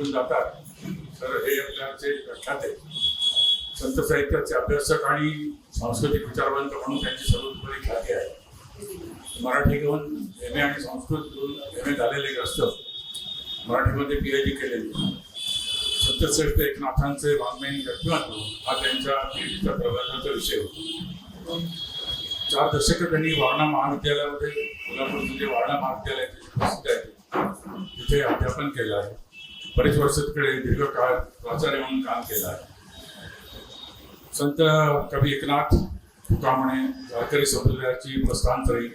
निघून जातात. तर हे आपल्याचे प्रख्यात आहे. संत साहित्याचे अभ्यासक आणि सांस्कृतिक विचारवंत म्हणून त्यांची सर्वोपरी ख्याती आहे. मराठी घेऊन एम ए आणि संस्कृत घेऊन एम ए झालेले ग्रस्त, मराठीमध्ये PhD केलेली. सत्यश्रेष्ठ एकनाथांचे वाङ्मयीन व्यक्तिमत्व हा त्यांच्या PhDच्या प्रबंधाचा विषय होता. 4 दशकं त्यांनी वारणा महाविद्यालयामध्ये, कोल्हापूरचे जे वारणा महाविद्यालयाचे प्रसिद्ध आहे तिथे अध्यापन केलं आहे. बरेच वर्ष तिकडे दीर्घकाळ प्राचार्य म्हणून काम केलं आहे. संत कवी एकनाथ तुकामणे, वारकरी संप्रदायाची प्रस्थानतरी,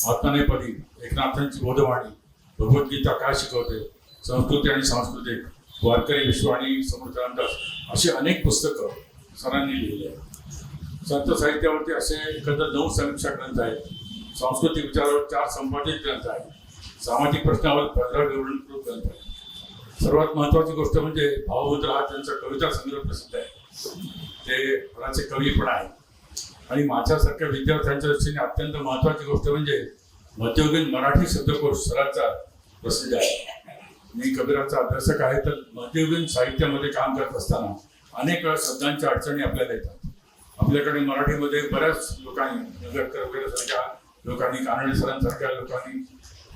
आत्मनेपदी, एकनाथांची बोधवाणी, भगवद्गीता काय शिकवते, संस्कृती आणि सांस्कृतिक, वारकरी विश्वाणी, समृद्धांत अशी अनेक पुस्तकं सरांनी लिहिली आहेत. संत साहित्यावरती असे एकंदर 9 समीक्षा ग्रंथ आहेत. सांस्कृतिक विचारावर 4 संपादित ग्रंथ आहेत. सामाजिक प्रश्नावर 15 विवरणकृत ग्रंथ आहेत. सर्वात महत्त्वाची गोष्ट म्हणजे भावमुद्र हा त्यांचा कविता संग्रह प्रसिद्ध आहे. ते फळाचे कवी पण आहेत. आणि माझ्यासारख्या विद्यार्थ्यांच्या दृष्टीने अत्यंत महत्त्वाची गोष्ट म्हणजे मध्ययुगीन मराठी शब्दकोश सरांचा प्रसिद्ध आहे. मी कबीराचा अभ्यासक आहे, तर मध्ययुगीन साहित्यामध्ये काम करत असताना अनेक वेळा शब्दांच्या अडचणी आपल्याला येतात. आपल्याकडे मराठीमध्ये बऱ्याच लोकांनी, नगरकर वगैरे सारख्या लोकांनी, कानडे सरांसारख्या लोकांनी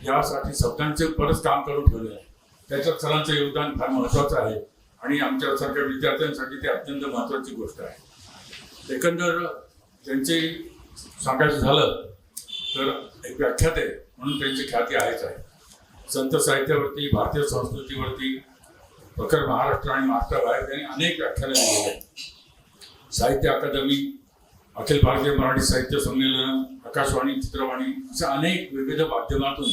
यासाठी शब्दांचे बरंच काम करून ठेवले आहे. त्याच्यात सरांचं योगदान फार महत्त्वाचं आहे आणि आमच्यासारख्या विद्यार्थ्यांसाठी ते अत्यंत महत्त्वाची गोष्ट आहे. एकंदर त्यांचे सांगायचं झालं तर एक व्याख्यात आहे म्हणून त्यांची ख्याती आहेच आहे. संत साहित्यावरती, भारतीय संस्कृतीवरती, प्रखर महाराष्ट्र आणि महाराष्ट्राबाहेर त्यांनी अनेक व्याख्यानं लिहिली आहेत. साहित्य अकादमी, अखिल भारतीय मराठी साहित्य संमेलन, आकाशवाणी, चित्रवाणी अशा अनेक विविध माध्यमातून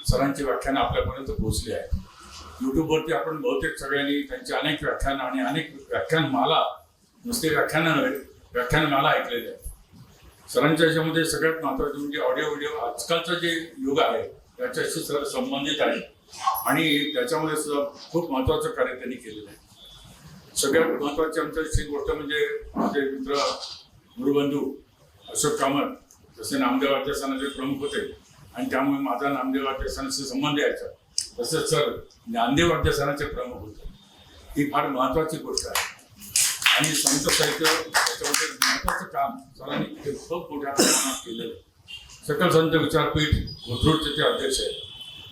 सरांची व्याख्यानं आपल्यापर्यंत पोहोचली आहेत. यूट्यूबवरती आपण बहुतेक सगळ्यांनी त्यांची अनेक व्याख्यानं आणि अनेक व्याख्यानमाला, नुसते व्याख्यानं नव्हे, व्याख्यानमाला ऐकलेल्या आहेत. सरांच्या याच्यामध्ये सगळ्यात महत्त्वाचं म्हणजे ऑडिओ व्हिडिओ आजकालचं जे युग आहे त्याच्याशी सर संबंधित आहे आणि त्याच्यामध्ये सुद्धा खूप महत्त्वाचं कार्य त्यांनी केलेलं आहे. सगळ्यात महत्त्वाची आमच्याशी गोष्ट म्हणजे माझे मित्र गुरुबंधू अशोक कामत, जसे नामदेव अध्यासनाचे प्रमुख होते आणि त्यामुळे माझा नामदेव अध्यासनाशी संबंध यायचा, तसेच सर ज्ञानदेव अध्यासनाचे प्रमुख होते. ही फार महत्त्वाची गोष्ट आहे. आणि संत साहित्य त्याच्यामध्ये महत्त्वाचं काम सरांनी खूप मोठ्या प्रमाणात केलेलं आहे. सकल संत विचारपीठ कोथरूडचे ते अध्यक्ष आहेत.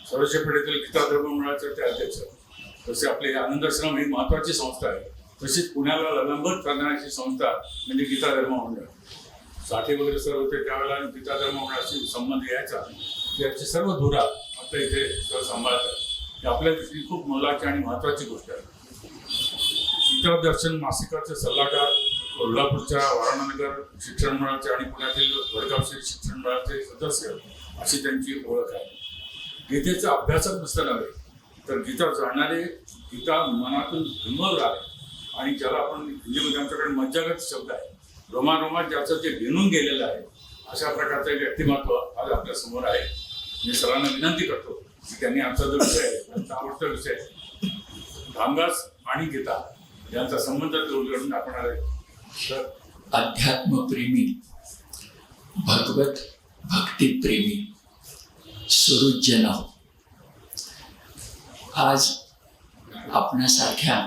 सरस्वती पेठेतील गीता धर्ममंडळाचे ते अध्यक्ष आहेत. तसे आपले आनंदाश्रम ही महत्त्वाची संस्था आहे. तशीच पुण्याला ललंबत करणारी संस्था म्हणजे गीता धर्ममंडळ. साठे वगैरे सर होते त्यावेळेला गीता धर्ममंडळाशी संबंध यायचा. त्याची सर्व धुरा आता इथे सर सांभाळतात. ही आपल्या दृष्टीने खूप मोलाची आणि महत्त्वाची गोष्ट आहे. गीता दर्शन मासिकाचे सल्लागार, कोल्हापूरच्या वारणानगर शिक्षण मंडळाचे आणि पुण्यातील वडगाव शिक्षण मंडळाचे सदस्य अशी त्यांची ओळख आहे. गीतेचा अभ्यासक नुसतं नव्हे तर गीता जाणणारे, गीता मनातून घुमवणारे आणि ज्याला आपण हिंदीमध्ये आमच्याकडे मज्जागत शब्द आहे, रोमारोमात ज्याचं जे भिनून गेलेलं आहे अशा प्रकारचं व्यक्तिमत्व आज आपल्या समोर आहे. मी सरांना विनंती करतो की त्यांनी आमचा जो विषय आहे, आमचा आवडता विषय रामदास आणि गीता यांचा संबंध उलगडून दाखवणार आहे. तर अध्यात्मप्रेमी, भगवत भक्तिप्रेमी, सुहृदजन, आज आपणासारख्या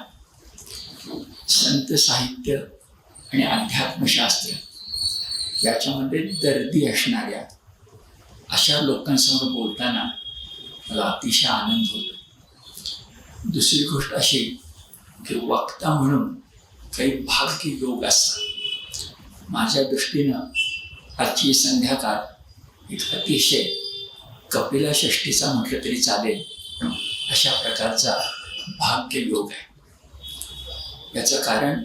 संत साहित्य आणि अध्यात्मशास्त्र याच्यामध्ये दर्दी असणाऱ्या अशा लोकांसमोर बोलताना मला अतिशय आनंद होतो. दुसरी गोष्ट अशी की वक्ता म्हणून काही भाग्य योग असतात. माझ्या दृष्टीनं आजची संध्याकाळ एक अतिशय कपिला षष्ठीचा म्हटलं तरी चालेल अशा प्रकारचा भाग्य योग आहे. याचं कारण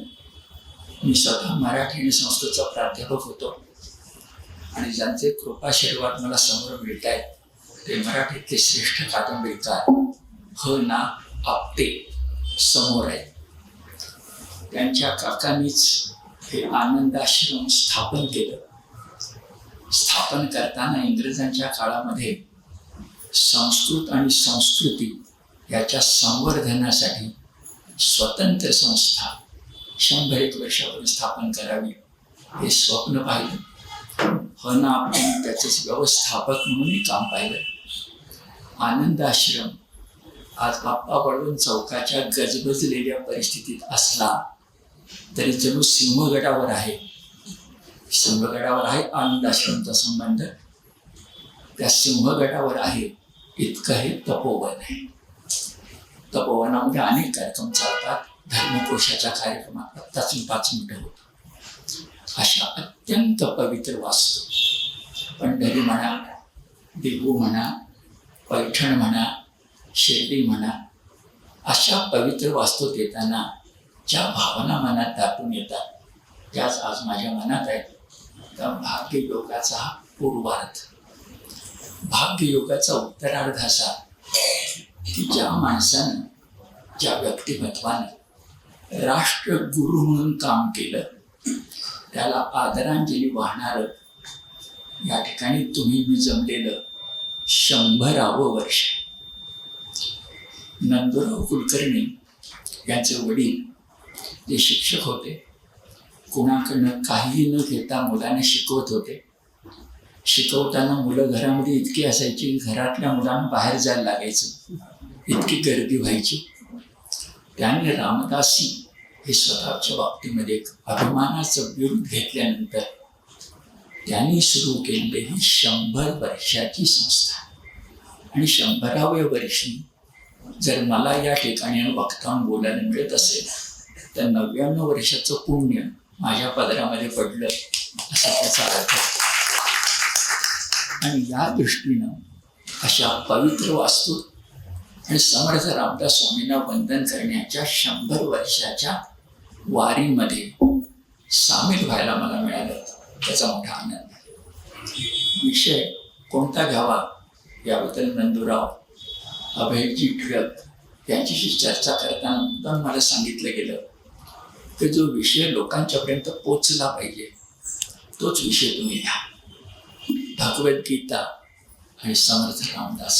मी स्वतः मराठी आणि संस्कृतचा प्राध्यापक होतो आणि ज्यांचे कृपाशीर्वाद मला समोर मिळत आहेत ते मराठीतले श्रेष्ठ कादंबरीकार ह ना आपटे समोर आहेत. त्यांच्या काकांनीच हे आनंदाश्रम स्थापन केलं. स्थापन करताना इंग्रजांच्या काळामध्ये संस्कृत आणि संस्कृती याच्या संवर्धनासाठी स्वतंत्र संस्था 100 वर्षापूर्वी स्थापन करावी हे स्वप्न पाहिलं. ह ना आपण त्याचे व्यवस्थापक म्हणूनही काम पाहिलं. आनंदाश्रम आज आप्पा बळवंत चौकाच्या गजबजलेल्या परिस्थितीत असला तरी जणू सिंहगडावर आहे. सिंहगडावर आहे आनंद आश्रमचा संबंध, त्या सिंहगडावर आहे इतकं हे तपोवन आहे. तपोवनामध्ये अनेक कार्यक्रम चालतात. धर्मकोशाच्या कार्यक्रमात आत्ताच 5 मिनिटं होतं. अशा अत्यंत पवित्र वास्तू, पंढरी म्हणा, देहू म्हणा, पैठण म्हणा, शिर्डी म्हणा, अशा पवित्र वास्तू देताना ज्या भावना मनात दाटून येतात त्याच आज माझ्या मनात आहेत. त्या भाग्ययोगाचा हा पूर्वार्ध, भाग्ययोगाचा उत्तरार्ध असा की ज्या माणसानं, ज्या व्यक्तिमत्वानं राष्ट्रगुरु म्हणून काम केलं त्याला आदरांजली वाहणारं या ठिकाणी तुम्ही मी जमलेलं 100वे वर्ष. नंदुराव कुलकर्णी यांचे वडील जे शिक्षक होते, कुणाकडनं काहीही न घेता मुलांना शिकवत होते. शिकवताना मुलं घरामध्ये इतकी असायची, घरातल्या मुलांना बाहेर जायला लागायचं, इतकी गर्दी व्हायची. त्याने रामदासी हे स्वतःच्या बाबतीमध्ये एक अभिमानाचं बिरुद घेतल्यानंतर त्यांनी सुरू केलेली ही 100 वर्षाची संस्था. आणि 100व्या वर्षी जर मला या ठिकाणी वक्तावून बोलायला मिळत असेल तर 99 वर्षाचं पुण्य माझ्या पदरामध्ये पडलं असा त्याचा अर्थ. आणि या दृष्टीनं अशा पवित्र वास्तू आणि समर्थ रामदास स्वामींना वंदन करण्याच्या 100 वर्षाच्या वारीमध्ये सामील व्हायला मला मिळालं, त्याचा मोठा आनंद आहे. विषय कोणता घ्यावा याबद्दल नंदुराव, अभयजी टिळक यांच्याशी चर्चा करताना मुद्दाम मला सांगितलं गेलं की जो विषय लोकांच्यापर्यंत पोचला पाहिजे तोच विषय तुम्ही घ्या. भगवद्गीता आणि समर्थ रामदास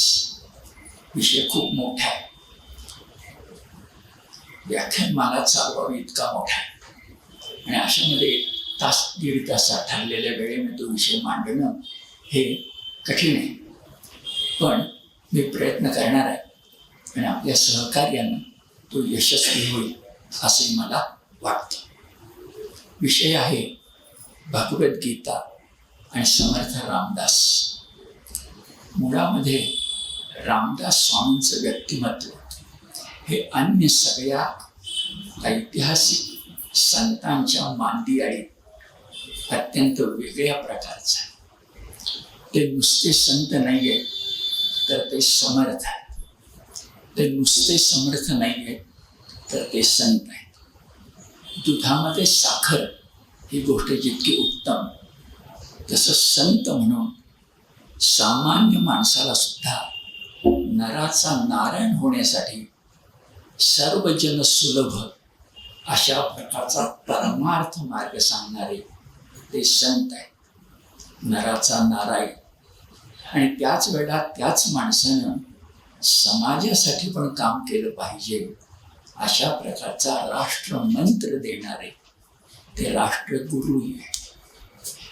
विषय खूप मोठा आहे. व्याख्यानमाला चालवावी इतका मोठा आहे आणि अशामध्ये 1-1.5 तासात ठरलेल्या वेळेमध्ये तो विषय मांडणं हे कठीण आहे. पण मी प्रयत्न करणार आहे आणि आपल्या सहकार्यानं तो यशस्वी होईल असंही मला वाटतं. विषय आहे भगवद्गीता आणि समर्थ रामदास. मुळामध्ये रामदास स्वामींचं व्यक्तिमत्व हे अन्य सगळ्या ऐतिहासिक संतांच्या मांदियाळीत अत्यंत वेगळ्या प्रकारचं आहे. ते नुसते संत नाही आहेत तर ते समर्थ आहेत. ते नुसते समर्थ नाही आहेत तर ते संत आहेत. दुधामध्ये साखर ही गोष्ट जितकी उत्तम, तसं संत म्हणून सामान्य माणसाला सुद्धा नराचा नारायण होण्यासाठी सर्वजन सुलभ अशा प्रकारचा परमार्थ मार्ग सांगणारे ते संत आहेत. नराचा नारायण. आणि त्याच वेळा त्याच माणसानं समाजासाठी पण काम केलं पाहिजे अशा प्रकारचा राष्ट्रमंत्र देणारे ते राष्ट्रगुरू आहे.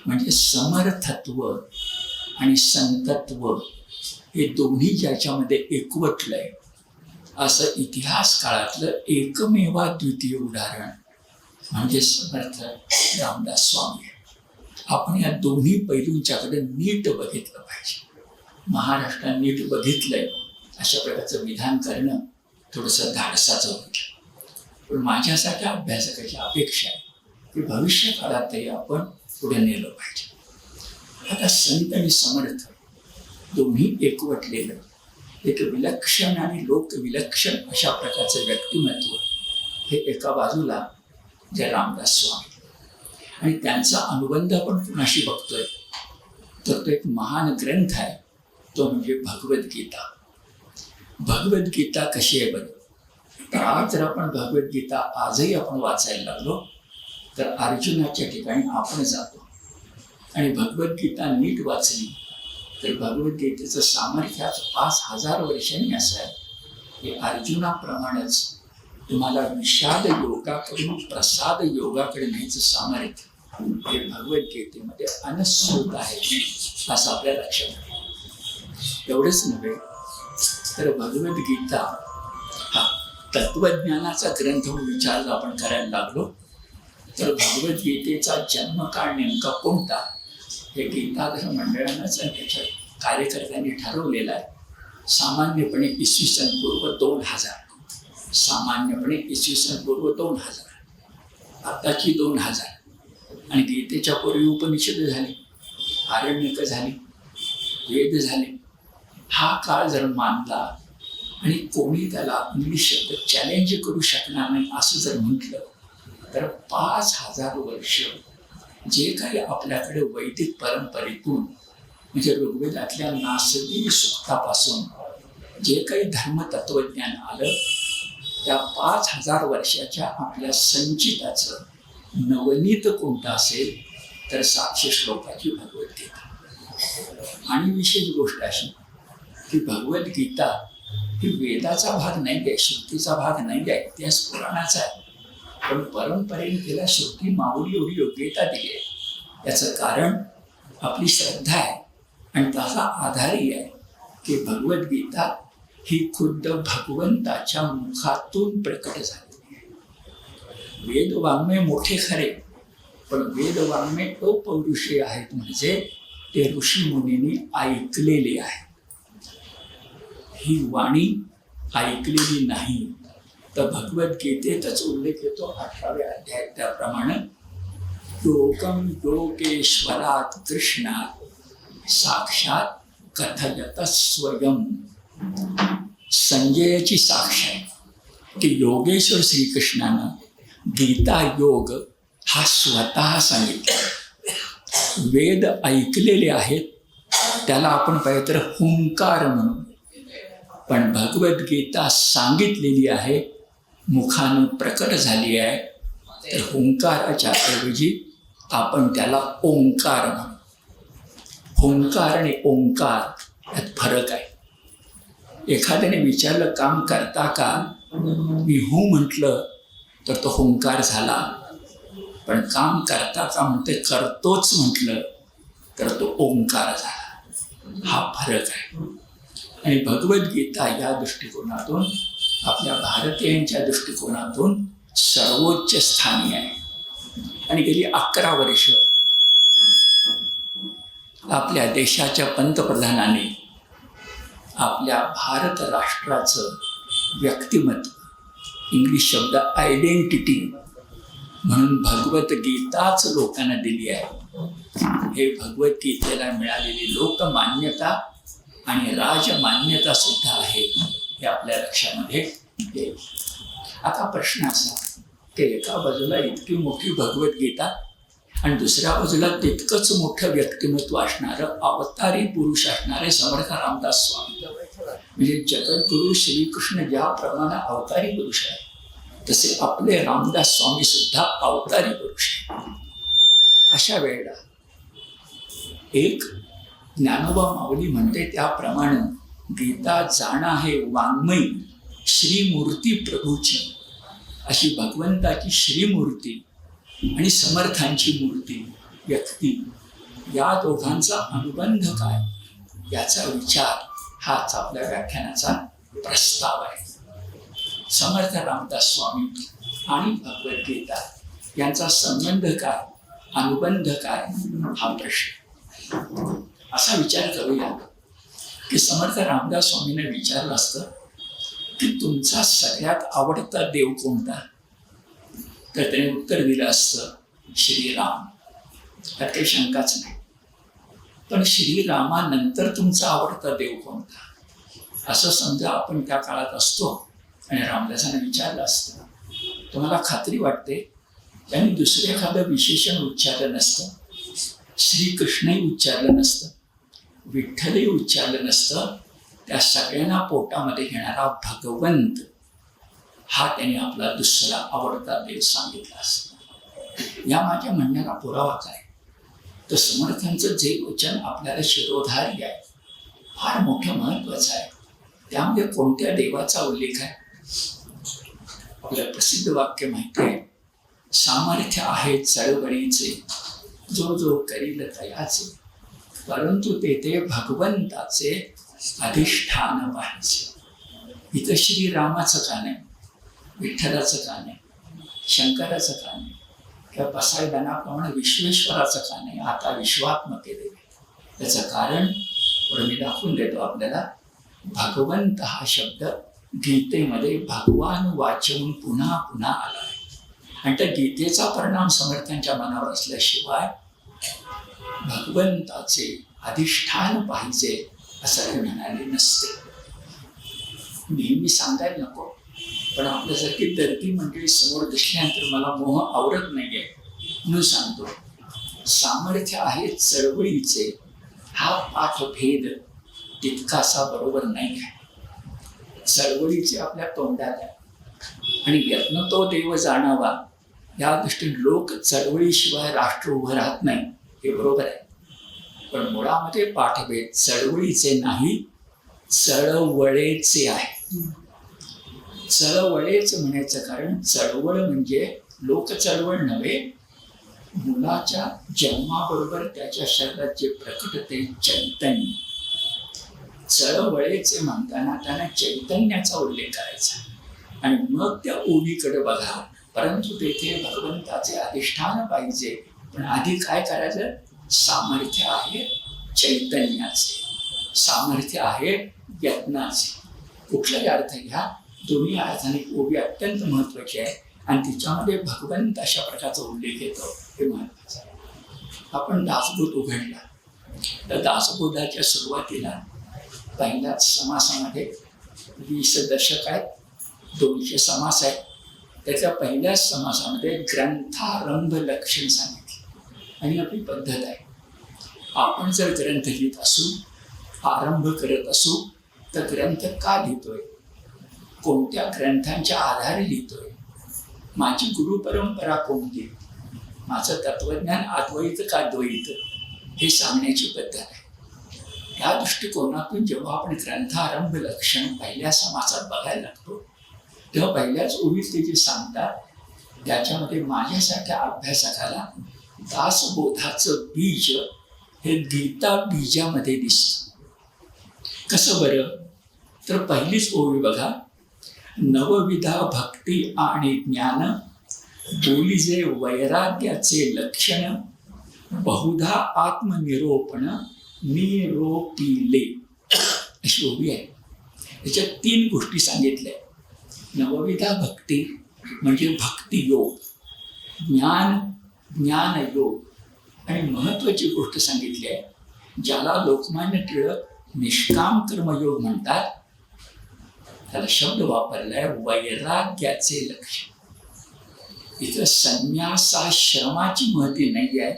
म्हणजे समर्थत्व आणि संतत्व हे दोन्ही ज्याच्यामध्ये एकवटलंय असं इतिहास काळातलं एकमेवाद्वितीय उदाहरण म्हणजे समर्थ रामदास स्वामी. आपण या दोन्ही पैलूंच्याकडे नीट बघितलं पाहिजे. महाराष्ट्रात नीट बघितलंय अशा प्रकारचं विधान करणं थोडंसं धाडसाचं होतं. पण माझ्यासारख्या अभ्यासकाची अपेक्षा आहे की भविष्य काळात तरी आपण पुढे नेलं पाहिजे. आता संत आणि समर्थ दोन्ही एकवटलेलं एक विलक्षण आणि लोकविलक्षण अशा प्रकारचं व्यक्तिमत्व हे एका बाजूला जे रामदास स्वामी आणि त्यांचा अनुबंध आपण कुणाशी बघतोय तर तो एक महान ग्रंथ आहे, तो म्हणजे भगवद्गीता. भगवद्गीता कशी आहे बरं? तर आज जर आपण भगवद्गीता आजही आपण वाचायला लागलो तर अर्जुनाच्या ठिकाणी आपण जातो आणि भगवद्गीता नीट वाचली तर भगवद्गीतेचं सामर्थ्य 5000 वर्षांनी असं आहे की अर्जुनाप्रमाणेच तुम्हाला विषाद योगाकडून प्रसाद योगाकडे न्यायचं सामर्थ्य हे भगवद्गीतेमध्ये अनस्यूत आहे असं आपल्या लक्षात आलं. एवढंच नव्हे तर भगवद्गीता हा तत्वज्ञानाचा ग्रंथ विचार जर आपण करायला लागलो तर भगवद्गीतेचा जन्मकाळ नेमका कोणता हे गीताधर मंडळानंच आणि त्याच्या कार्यकर्त्यांनी ठरवलेलं आहे. सामान्यपणे इसवी सन पूर्व 2000, सामान्यपणे इसवी सन पूर्व 2000, आताची 2000. आणि गीतेच्या पूर्वी उपनिषद झाली, आरण्यक झाली, वेद झाले. हा काळ जर मानला आणि कोणी त्याला इंग्लिश शब्द चॅलेंज करू शकणार नाही असं जर म्हटलं तर 5000 वर्ष जे काही आपल्याकडे वैदिक परंपरेतून म्हणजे ऋग्वेदातल्या नासदी सूक्तापासून जे काही धर्मतत्वज्ञान आलं त्या 5000 वर्षाच्या आपल्या संचिताचं नवनीत कोणतं असेल तर 700 श्लोकाची भगवद्गीता. आणि विशेष गोष्ट अशी की भगवद्गीता ही वेदाचा भाग नाही आहे, श्रुतीचा भाग नाही आहे, इतिहास पुराणाचा आहे. पण परंपरेने तिला श्रुती माऊली एवढी योग्यता दिली आहे. याचं कारण आपली श्रद्धा आहे आणि त्याचा आधारही आहे की भगवद्गीता ही खुद्द भगवंताच्या मुखातून प्रकट झालेली आहे. वेदवाङ्मय मोठे खरे पण वेदवाङ्मय अपौरुषेय आहेत म्हणजे ते ऋषीमुनींनी ऐकलेले आहे. ही वाणी ऐकलेली नाही. तर भगवद्गीतेतच उल्लेख येतो 18व्या अध्यायात त्याप्रमाणे योगम योगेश्वरात कृष्णात साक्षात कथयत स्वयं. संजयाची साक्ष आहे की योगेश्वर श्रीकृष्णानं गीता योग हा स्वतः सांगितला. वेद ऐकलेले आहेत त्याला आपण पाहिजे तर हुंकार म्हणू, पण भगवद्गीता सांगितलेली आहे, मुखानं प्रकट झाली आहे, तर हुंकाराच्या ऐवजी आपण त्याला ओंकार म्हणू. हुंकार आणि ओंकार यात फरक आहे. एखाद्याने विचारलं काम करता का, मी हू म्हटलं तर तो हुंकार झाला, पण काम करता का म्हणते करतोच म्हटलं तर तो ओंकार झाला. हा फरक आहे. आणि भगवद्गीता या दृष्टिकोनातून आपल्या भारतीयांच्या दृष्टिकोनातून सर्वोच्च स्थानी आहे. आणि गेली 11 वर्ष आपल्या देशाच्या पंतप्रधानांनी आपल्या भारत राष्ट्राचं व्यक्तिमत्व, इंग्लिश शब्द आयडेंटिटी म्हणून भगवद्गीताच लोकांना दिली आहे. हे भगवद्गीतेला मिळालेली लोकमान्यता आणि राजमान्यता सुद्धा आहे हे आपल्या लक्षामध्ये येईल. आता प्रश्न असा की एका बाजूला इतकी मोठी भगवद्गीता आणि दुसऱ्या बाजूला तितकंच मोठं व्यक्तिमत्व असणारं अवतारी पुरुष असणारे समर्थ रामदास स्वामी, म्हणजे जगद्गुरु श्रीकृष्ण ज्याप्रमाणे अवतारी पुरुष आहे तसे आपले रामदास स्वामी सुद्धा अवतारी पुरुष आहे. अशा वेळेला एक ज्ञानोबा माऊली म्हणते त्याप्रमाणे गीता जाणं आहे वाङ्मयी श्रीमूर्ती प्रभूची. अशी भगवंताची श्रीमूर्ती आणि समर्थांची मूर्ती व्यक्ती या दोघांचा अनुबंध काय याचा विचार हाच आपल्या व्याख्यानाचा प्रस्ताव आहे. समर्थ रामदास स्वामी आणि भगवद्गीता यांचा संबंध काय, अनुबंध काय हा प्रश्न. असा विचार करूया की समर्थ रामदास स्वामींना विचारलं असतं की तुमचा सगळ्यात आवडता देव कोणता, तर त्याने उत्तर दिलं असतं श्रीराम. त्यात काही शंकाच नाही. पण श्रीरामानंतर तुमचा आवडता देव कोणता असं समजा आपण त्या काळात असतो आणि रामदासांना विचारलं असतं, तुम्हाला खात्री वाटते त्यांनी दुसरं एखादं विशेषण उच्चारलं नसतं, श्रीकृष्णही उच्चारलं नसतं, विठ्ठलही उच्चारलं नसतं, त्या सगळ्यांना पोटामध्ये घेणारा भगवंत हा त्याने आपला दुसरा आवडता देव सांगितला असता. या माझ्या म्हणण्याला पुरावा काय, तर समर्थांचं जे वचन आपल्याला शिरोधारी आहे फार मोठं महत्त्वाचं आहे. त्यामध्ये कोणत्या देवाचा उल्लेख आहे, आपलं प्रसिद्ध वाक्य माहिती आहे, सामर्थ्य आहे चळवळीचे जो जो करील तयाचे, परंतु तेथे भगवंताचे अधिष्ठान पाहिजे. इथं श्रीरामाचं का नाही, विठ्ठलाचं का नाही, शंकराचं का नाही, किंवा पसायदानाप्रमाणे विश्वेश्वराचं का नाही, आता विश्वात्मके देवे. त्याचं कारण पुढे मी दाखवून देतो आपल्याला. भगवंत हा शब्द गीतेमध्ये भगवान वाचून पुन्हा पुन्हा आला आहे. आणि त्या गीतेचा परिणाम समर्थांच्या मनावर असल्याशिवाय भगवंताचे अधिष्ठान पाहिजे असं ते म्हणाले नसते. नेहमी सांगायला नको, पण आपल्यासारखी दर्दी मंडळी समोर दिसल्यानंतर मला मोह आवरत नाहीये म्हणून सांगतो. सामर्थ्य आहे चळवळीचे हा पाठभेद तितकासा बरोबर नाही आहे. चळवळीचे आपल्या तोंडात आहे आणि यत्न तो देव जाणावा या दृष्टीने लोक चळवळीशिवाय राष्ट्र उभं राहत नाही, हे बरोबर आहे. पण मुळामध्ये पाठभेद चळवळीचे नाही, चळवळेचे आहे. चळवळेचं म्हणायचं कारण चळवळ म्हणजे लोक चळवळ नव्हे, मुलाच्या जन्माबरोबर त्याच्या शरीरात जे प्रकटते चैतन्य. चळवळेचे म्हणताना त्यांना चैतन्याचा उल्लेख करायचा आणि मग त्या ओवीकडे बघा. परंतु तेथे भगवंताचे अधिष्ठान पाहिजे. पण आधी काय करायचं? सामर्थ्य आहे चैतन्याचे, सामर्थ्य आहे यत्नाचे. कुठलाही अर्थ घ्या, दोन्ही अर्थाने ओवी अत्यंत महत्वाची आहे आणि तिच्यामध्ये भगवंत अशा प्रकारचा उल्लेख येतो, हे महत्वाचं आहे. आपण दासबोध उघडला तर दासबोधाच्या सुरुवातीला पहिल्याच समासामध्ये 20 दशक आहेत, 200 समास आहेत. त्याच्या पहिल्याच समासामध्ये ग्रंथारंभ लक्षण सांगितले आणि आपली पद्धत आहे. आपण जर ग्रंथ लिहित असू, आरंभ करत असू, तर ग्रंथ का लिहितोय, कोणत्या ग्रंथांच्या आधारे लिहितोय, माझी गुरुपरंपरा कोणती, माझं तत्वज्ञान अद्वैत का द्वैत, हे सांगण्याची पद्धत आहे. या दृष्टिकोनातून जेव्हा आपण ग्रंथारंभ लक्षण पहिल्या समासात बघायला लागतो तेव्हा पहिल्याच ओळीत ते जे सांगतात त्याच्यामध्ये माझ्यासारख्या अभ्यासकाला दासबोधाचं बीज हे गीता बीजामध्ये दिसतं. कसं बरं? तर पहिलीच ओळी बघा. नवविधा भक्ती आणि ज्ञान बोलीजे वैराग्याचे लक्षण बहुधा आत्मनिरोपण निरोपिले, अशी ओवी आहे. त्याच्यात 3 गोष्टी सांगितल्या. नवविधा भक्ती म्हणजे भक्तियोग, ज्ञानयोग आणि महत्वाची गोष्ट सांगितली आहे ज्याला लोकमान्य टिळक निष्काम कर्मयोग म्हणतात. त्याला शब्द वापरलाय वैराग्याचे लक्षण. इथं संन्यासाश्रमाची महती नाही आहे,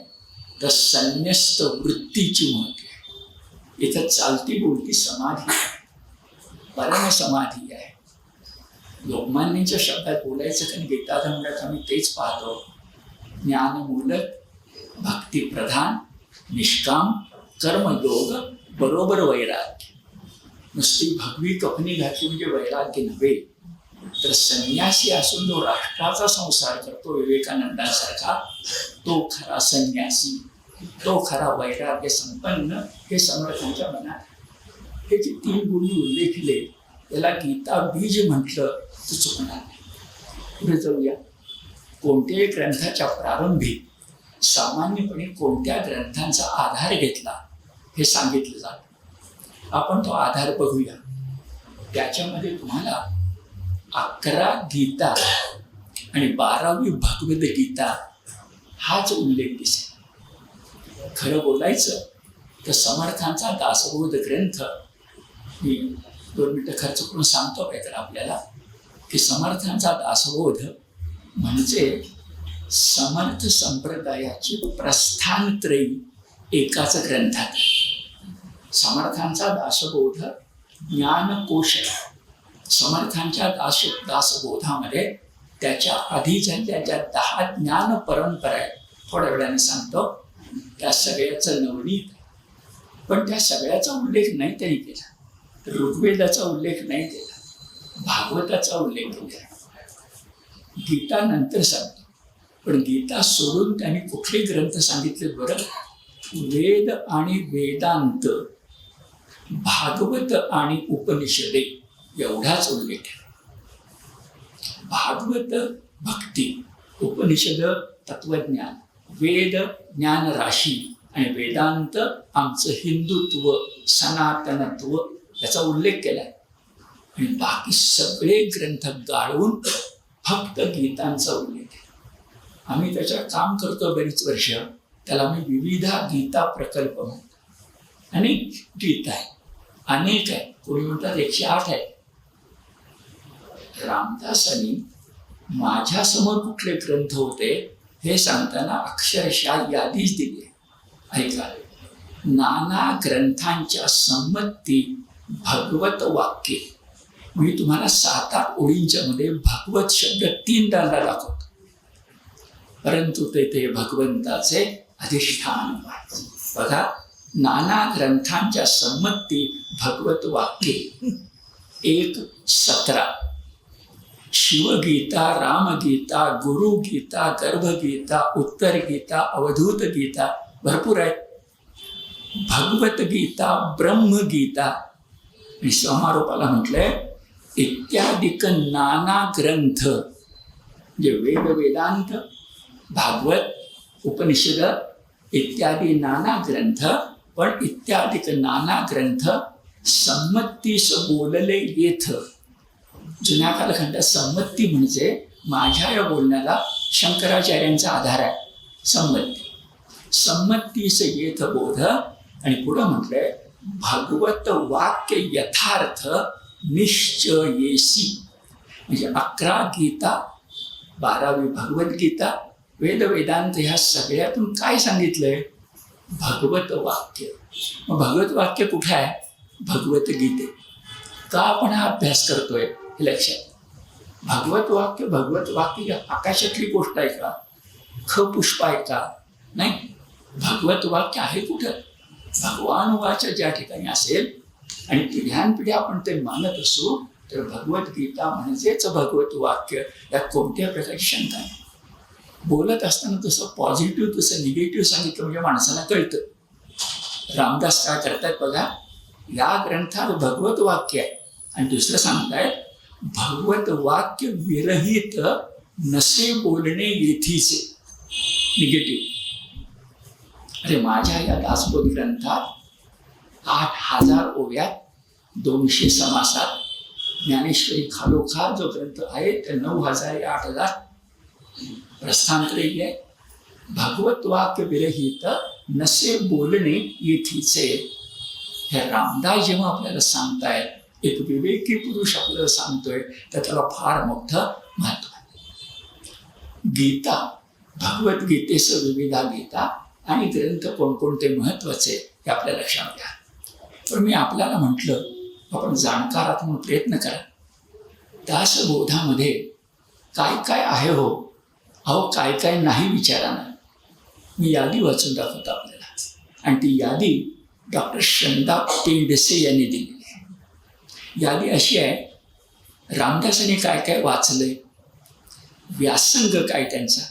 तर संन्यस्त वृत्तीची महती आहे. इथं चालती बोलती समाधी आहे, परमसमाधी आहे. लोकमान्यांच्या शब्दात बोलायचं कारण गीताधर्मात आम्ही तेच पाहतो. ज्ञानमूलक, भक्तिप्रधान, निष्काम, कर्मयोग बरोबर वैराग्य. नुसती भगवी कफनी घातली म्हणजे वैराग्य नव्हे, तर संन्यासी असून जो राष्ट्राचा संसार करतो विवेकानंदासारखा, तो खरा संन्यासी, तो खरा वैराग्य संपन्न, हे समर्थांच्या मनात. हे जे 3 गुणी उल्लेखले त्याला गीता बीज म्हटलं तर चुकणार नाही. पुढे जाऊया. कोणत्याही ग्रंथाच्या प्रारंभी सामान्यपणे कोणत्या ग्रंथांचा आधार घेतला हे सांगितलं जातं. आपण तो आधार बघूया. त्याच्यामध्ये तुम्हाला 11 गीता आणि 12वी भगवद्गीता हाच उल्लेख दिसेल. खरं बोलायचं तर समर्थांचा दासबोध ग्रंथ, मी 2 मिनिटं खर्च करून सांगतो काय तर आपल्याला की समर्थांचा दासबोध म्हणजे समर्थ संप्रदायाची प्रस्थानत्रयी एकाच ग्रंथात. समर्थांचा दासबोध ज्ञानकोश. समर्थांच्या दासबोधामध्ये त्याच्या आधी ज्या 10 ज्ञान परंपरा आहेत, थोड्या वेळाने सांगतो, त्या सगळ्याचं नवनीत. पण त्या सगळ्याचा उल्लेख नाही त्यांनी केला. ऋग्वेदाचा उल्लेख नाही केला, भागवताचा उल्लेख केला. गीता नंतर सांगतो, पण गीता सोडून त्यांनी कुठले ग्रंथ सांगितले बरं? वेद आणि वेदांत, भागवत आणि उपनिषदे, एवढाच उल्लेख आहे. भागवत भक्ती, उपनिषद तत्वज्ञान, वेद ज्ञान राशी आणि वेदांत आमचं हिंदुत्व, सनातनत्व याचा उल्लेख केला आहे. आणि बाकी सगळे ग्रंथ गाळून फक्त गीतांचा उल्लेख आहे. आम्ही त्याच्यावर काम करतो बरीच वर्ष. त्याला मी विविधा गीता प्रकल्प म्हणतो. अनेक गीता आहे, अनेक आहे, कोणी म्हणतात 108 आहे. रामदासांनी माझ्यासमोर कुठले ग्रंथ होते हे सांगताना अक्षरशः यादीच दिली आहे. ऐका, नाना ग्रंथांच्या संमती भगवत वाक्ये. मी तुम्हाला 7-8 ओळींच्या मध्ये भगवत शब्द 3दा दाखवतो, परंतु ते भगवंताचे अधिष्ठान आहे. बघा, नाना ग्रंथांच्या संमती भगवत वाक्ये 1:17. शिवगीता, रामगीता, गुरुगीता, गर्भगीता, उत्तर गीता, अवधूत गीता भरपूर आहेत. भगवद्गीता, ब्रह्मगीता आणि समारोपाला म्हटलंय इत्यादिक नाना ग्रंथ, जे वेद वेदांत, भागवत, उपनिषद इत्यादी नाना ग्रंथ. पण इत्यादिक नाना ग्रंथ संमतीस बोलले येथ. जुन्या कालखंडात संमती म्हणजे माझ्या या बोलण्याला शंकराचार्यांचा आधार आहे. संमतीस येथ बोध. आणि पुढं म्हटलंय भगवत वाक्य यथार्थ निश्चयेसी. म्हणजे 11 गीता, 12वी भगवद्गीता, वेद वेदांत ह्या सगळ्यातून काय सांगितलंय? भगवत वाक्य. मग भगवत वाक्य कुठे आहे? भगवद्गीते. का आपण हा अभ्यास करतोय हे लक्षात. भगवत वाक्य आकाशातली गोष्ट आहे का? पुष्प आहे का? नाही. भगवत वाक्य आहे कुठं? भगवान वाचा ज्या ठिकाणी असेल आणि पिढ्यानपिढ्या आपण ते मानत असू तर भगवद्गीता म्हणजेच भगवत वाक्य. यात कोणत्या प्रकारची शंका नाही. बोलत असताना तसं पॉझिटिव्ह तसं निगेटिव्ह सांगितलं म्हणजे माणसाला कळतं. रामदास काय करतायत बघा, या ग्रंथात भगवत वाक्य आहे आणि दुसरं सांगतायत भगवत वाक्य विरहित नसे बोलणे येथीचे. निगेटिव्ह. अरे माझ्या या दासबोध ग्रंथात 8,000 ओव्यात 200 समासात ज्ञानेश्वरी खालोखाल जो ग्रंथ आहे ते 9,000 8,000 प्रस्थांतरी आहे. भगवत वाक्य विरहित नसे बोलणे येथीचे. हे रामदास जेव्हा आपल्याला सांगतायत, एक विवेकी पुरुष आपल्याला सांगतोय, तर त्याला फार मोठं महत्व आहे. गीता, भगवद्गीतेचं विविधा गीता आणि ग्रंथ कोणकोणते महत्वाचे हे आपल्या लक्षात घ्या. पण मी आपल्याला म्हटलं आपण जाणकार आहात म्हणून प्रयत्न करा. दासबोधामध्ये काय काय आहे हो? अहो काय काय नाही विचारानं. मी यादी वाचून दाखवतो आपल्याला. आणि ती यादी डॉक्टर श्रंदा पेंडसे यांनी दिलेली आहे. यादी अशी आहे, रामदासांनी काय काय वाचलंय, व्यासंग काय त्यांचा.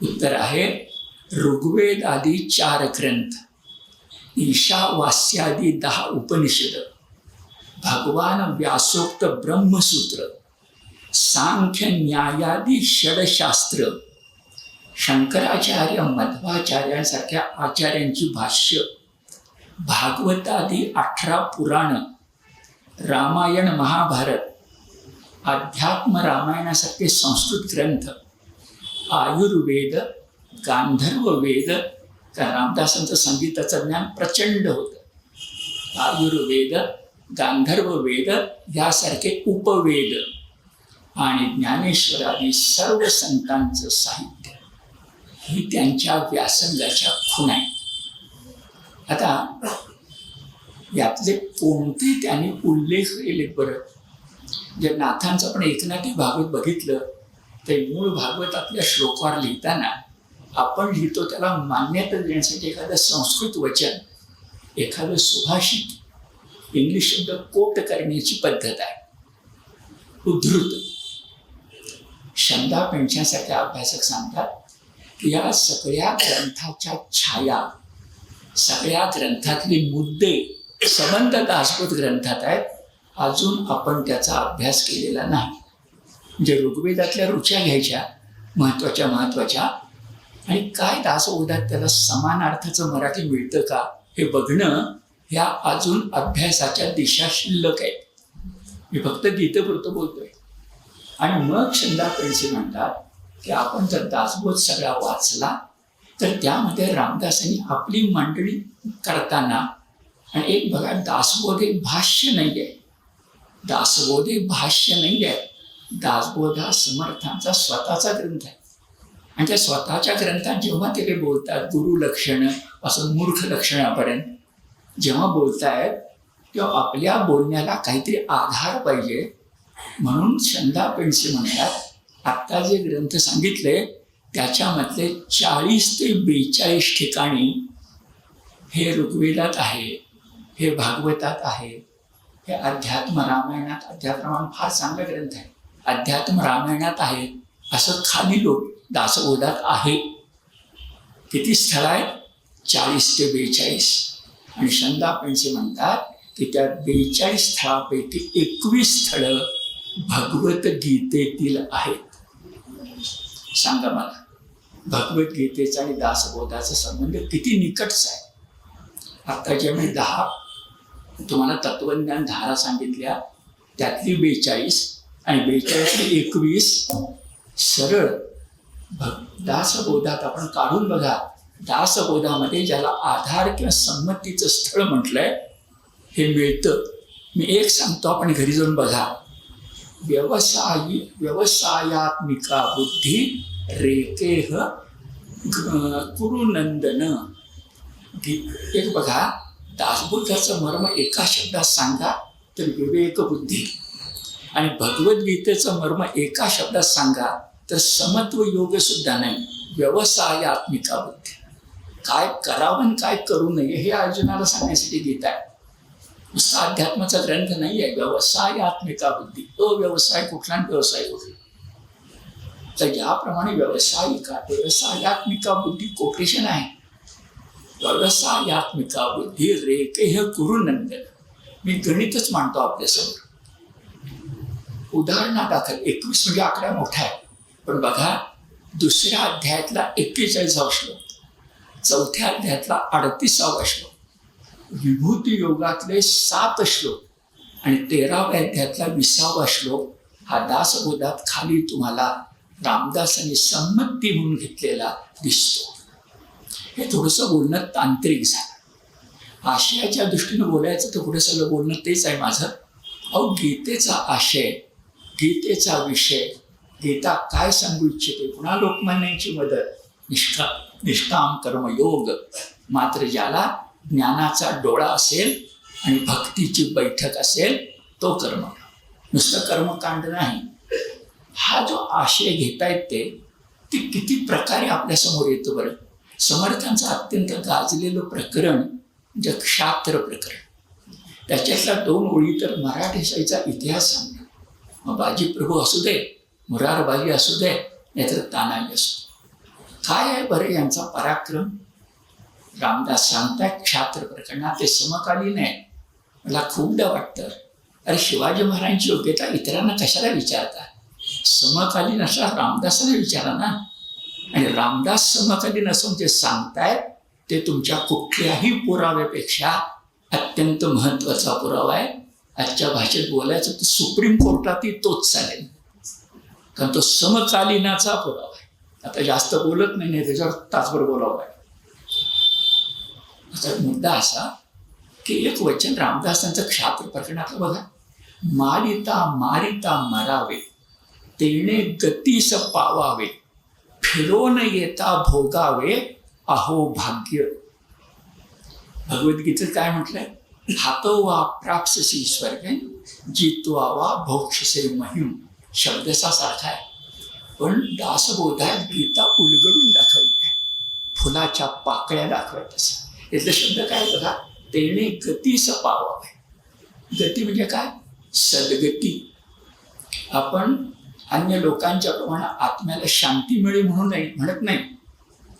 उत्तर आहे ऋग्वेद आदी 4 ग्रंथ, ईशावास्यादी 10 उपनिषद, भगवान व्यासोक्त ब्रह्मसूत्र, सांख्य न्यायादी षडशास्त्र, शंकराचार्य मध्वाचार्यांसारख्या आचार्यांची भाष्य, भागवतादी 18 पुराण, रामायण महाभारत, अध्यात्म रामायणासारखे संस्कृत ग्रंथ, आयुर्वेद, गांधर्व वेद. कारण रामदासांचं संगीताचं ज्ञान प्रचंड होतं. आयुर्वेद, गांधर्व वेद यासारखे उपवेद आणि ज्ञानेश्वरादी सर्व संतांचं साहित्य ही त्यांच्या व्यासंगाच्या खूण आहेत. आता यातले कोणते त्यांनी उल्लेख केले बरं? जर नाथांचं आपण एकनाथी भागवत बघितलं तर मूळ भागवतातल्या श्लोकावर लिहिताना आपण लिहितो त्याला मान्यता देण्यासाठी एखादं संस्कृत वचन, एखादं सुभाषित, इंग्लिश शब्द कोट करण्याची पद्धत आहे. उद्धृत. श्रंदा पेंडशांसारख्या अभ्यासक सांगतात की या सगळ्या ग्रंथाच्या छाया, सगळ्या ग्रंथातले मुद्दे संबंध दासबोध ग्रंथात आहेत अजून आपण त्याचा अभ्यास केलेला नाही. म्हणजे ऋग्वेदातल्या ऋचा घ्यायच्या महत्वाच्या आणि काय दासबोधात त्याला समानार्थाचं मराठी मिळतं का हे बघणं, ह्या अजून अभ्यासाच्या दिशा शिल्लक आहेत. मी फक्त गीतेपुरतं बोलतोय. आणि मग शंदा पेंडसे म्हणतात की आपण जर दासबोध सगळा वाचला तर त्यामध्ये रामदासांनी आपली मांडणी करताना, आणि एक बघा, दासबोध एक भाष्य नाही आहे, दासबोध एक भाष्य नाही आहे. दासबोध हा समर्थांचा स्वतःचा ग्रंथ आहे. आणि त्या स्वतःच्या ग्रंथात जेव्हा ते बोलतात गुरुलक्षणं पासून मूर्ख लक्षणापर्यंत जेव्हा बोलतायत, तेव्हा आपल्या बोलण्याला काहीतरी आधार पाहिजे. म्हणून शंदा पेंडसे म्हणतात आत्ता जे ग्रंथ सांगितले त्याच्यामधले 40 ते 42 ठिकाणी हे ऋग्वेदात आहे, हे भागवतात आहे, हे अध्यात्म रामायणात, अध्यात्म रामायण फार चांगला ग्रंथ आहे, अध्यात्म रामायणात आहे, असं खाली लोक दासबोधात आहे. किती स्थळं आहेत? 40 ते 42. आणि शंदा पेंडसे म्हणतात की त्या 42 स्थळापैकी 21 स्थळं भगवद्गीतेतील आहेत. सांगा मला, भगवद्गीतेचा आणि दासबोधाचा संबंध किती निकटचा आहे. आता जे मी 10 तुम्हाला तत्वज्ञान धारा सांगितल्या, त्यातली 42 आणि 42 ते 21 सरळ दासबोधात आपण काढून बघा. दासबोधामध्ये ज्याला आधार किंवा संमतीचं स्थळ म्हटलंय हे मिळतं. मी एक सांगतो, आपण घरी जाऊन बघा. व्यवसायात्मिका बुद्धी रेकेह कुरुनंदन. एक बघा, दासबोधाचं मर्म एका शब्दात सांगा तर विवेक बुद्धी, आणि भगवद्गीतेचं मर्म एका शब्दात सांगा तर समत्व योग सुद्धा नाही, व्यवसायात्मिका बुद्धी. काय करावं काय करू नये हे अर्जुनाला सांगण्यासाठी गीता आहे. नुसता अध्यात्माचा ग्रंथ नाही आहे. व्यवसायात्मिका बुद्धी, अव्यवसाय कुठला आणि व्यवसाय कुठला. तर याप्रमाणे व्यवसायात्मिका बुद्धी कोटेशन आहे. व्यवसायात्मिका बुद्धी रेकेह कुरुनंदन. मी गणितच मांडतो आपल्यासमोर. उदाहरणादाखल 21 म्हणजे आकडा मोठा आहे, पण बघा, दुसऱ्या अध्यायातला 41वा श्लोक, चौथ्या अध्यायातला 38वा श्लोक, विभूती योगातले 7 श्लोक आणि 13व्या अध्यायातला 20वा श्लोक हा दासबोधात खाली तुम्हाला रामदासांनी संमती म्हणून घेतलेला दिसतो. हे थोडंसं बोलणं तांत्रिक झालं. आशयाच्या दृष्टीनं बोलायचं तर पुढे सगळं बोलणं तेच आहे माझं. अहो, गीतेचा आशय, गीतेचा विषय, गीता काय सांगू इच्छिते, पुन्हा लोकमान्यांची मदत, निष्काम कर्मयोग. मात्र ज्याला ज्ञानाचा डोळा असेल आणि भक्तीची बैठक असेल तो कर्म, नुसतं कर्मकांड नाही. हा जो आशय घेतायत ते किती प्रकारे आपल्यासमोर येतं बरं. समर्थांचं अत्यंत गाजलेलं प्रकरण म्हणजे क्षात्र प्रकरण. त्याच्यातल्या 2 ओळी तर मराठी शाहीचा इतिहास सांगतात. मग बाजीप्रभू असू दे, मुरारबाजी असू दे, नाहीतर तानाजी असू दे. काय आहे बरं यांचा पराक्रम? रामदास सांगतात क्षात्र प्रकरणात ते समकालीन आहे. मला खूपदा वाटतं, अरे शिवाजी महाराजांची योग्यता इतरांना कशाला विचारतात? समकालीन असा रामदासाला विचारा ना. आणि रामदास समकालीन असून जे सांगतायत ते तुमच्या कुठल्याही पुराव्यापेक्षा अत्यंत महत्त्वाचा पुरावा आहे. आजच्या भाषेत बोलायचं तर सुप्रीम कोर्टातही तोच चालेल, कारण तो समकालीनाचा पुरावा आहे. आता जास्त बोलत नाही, त्याच्यावर तासभर बोलावं आहे. आता मुद्दा असा की एक वचन रामदासांचं क्षात्र प्रकरणातलं बघा. मारिता मरावे, तेणे गतीस पावावे, फिरून येता भोगावे, अहो भाग्य. भगवद्गीतेत काय म्हटलंय? हातोवा प्राप्ससी स्वर्ग, जित्वावा भोक्षसे महिम. शब्दसा सारखा आहे, पण दासबोधात गीता उलगडून दाखवली आहे, फुलाच्या पाकळ्या दाखवत असं. यातले शब्द काय बघा. तेणे गतीस पावावे. गती म्हणजे काय? सद्गती. आपण अन्य लोकांच्या प्रमाणे आत्म्याला शांती मिळे म्हणून नाही म्हणत नाही,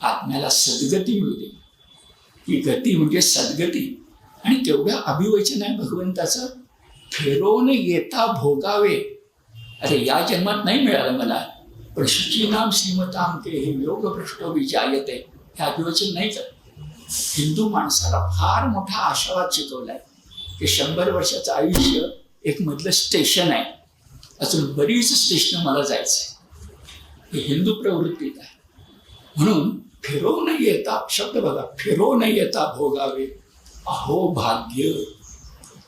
आत्म्याला सद्गती मिळू दे. ही गती म्हणजे सद्गती. आणि तेवढं अभिवचन आहे भगवंताचं फिरवून येता भोगावे. अरे या जन्मात नाही मिळालं मला, पण शुचीनाम श्रीमताम ते हे योग भ्रष्टो विजायते हे आदिवचन नाही तर हिंदू माणसाला फार मोठा आशावाद शिकवलाय की 100 वर्षाचं आयुष्य एक मधलं स्टेशन आहे, अजून बरीच स्टेशन मला जायचंय. हे हिंदू प्रवृत्तीत आहे. म्हणून फिरवून येता शब्द बघा, फिरवून येता भोगावे अहो भाग्य.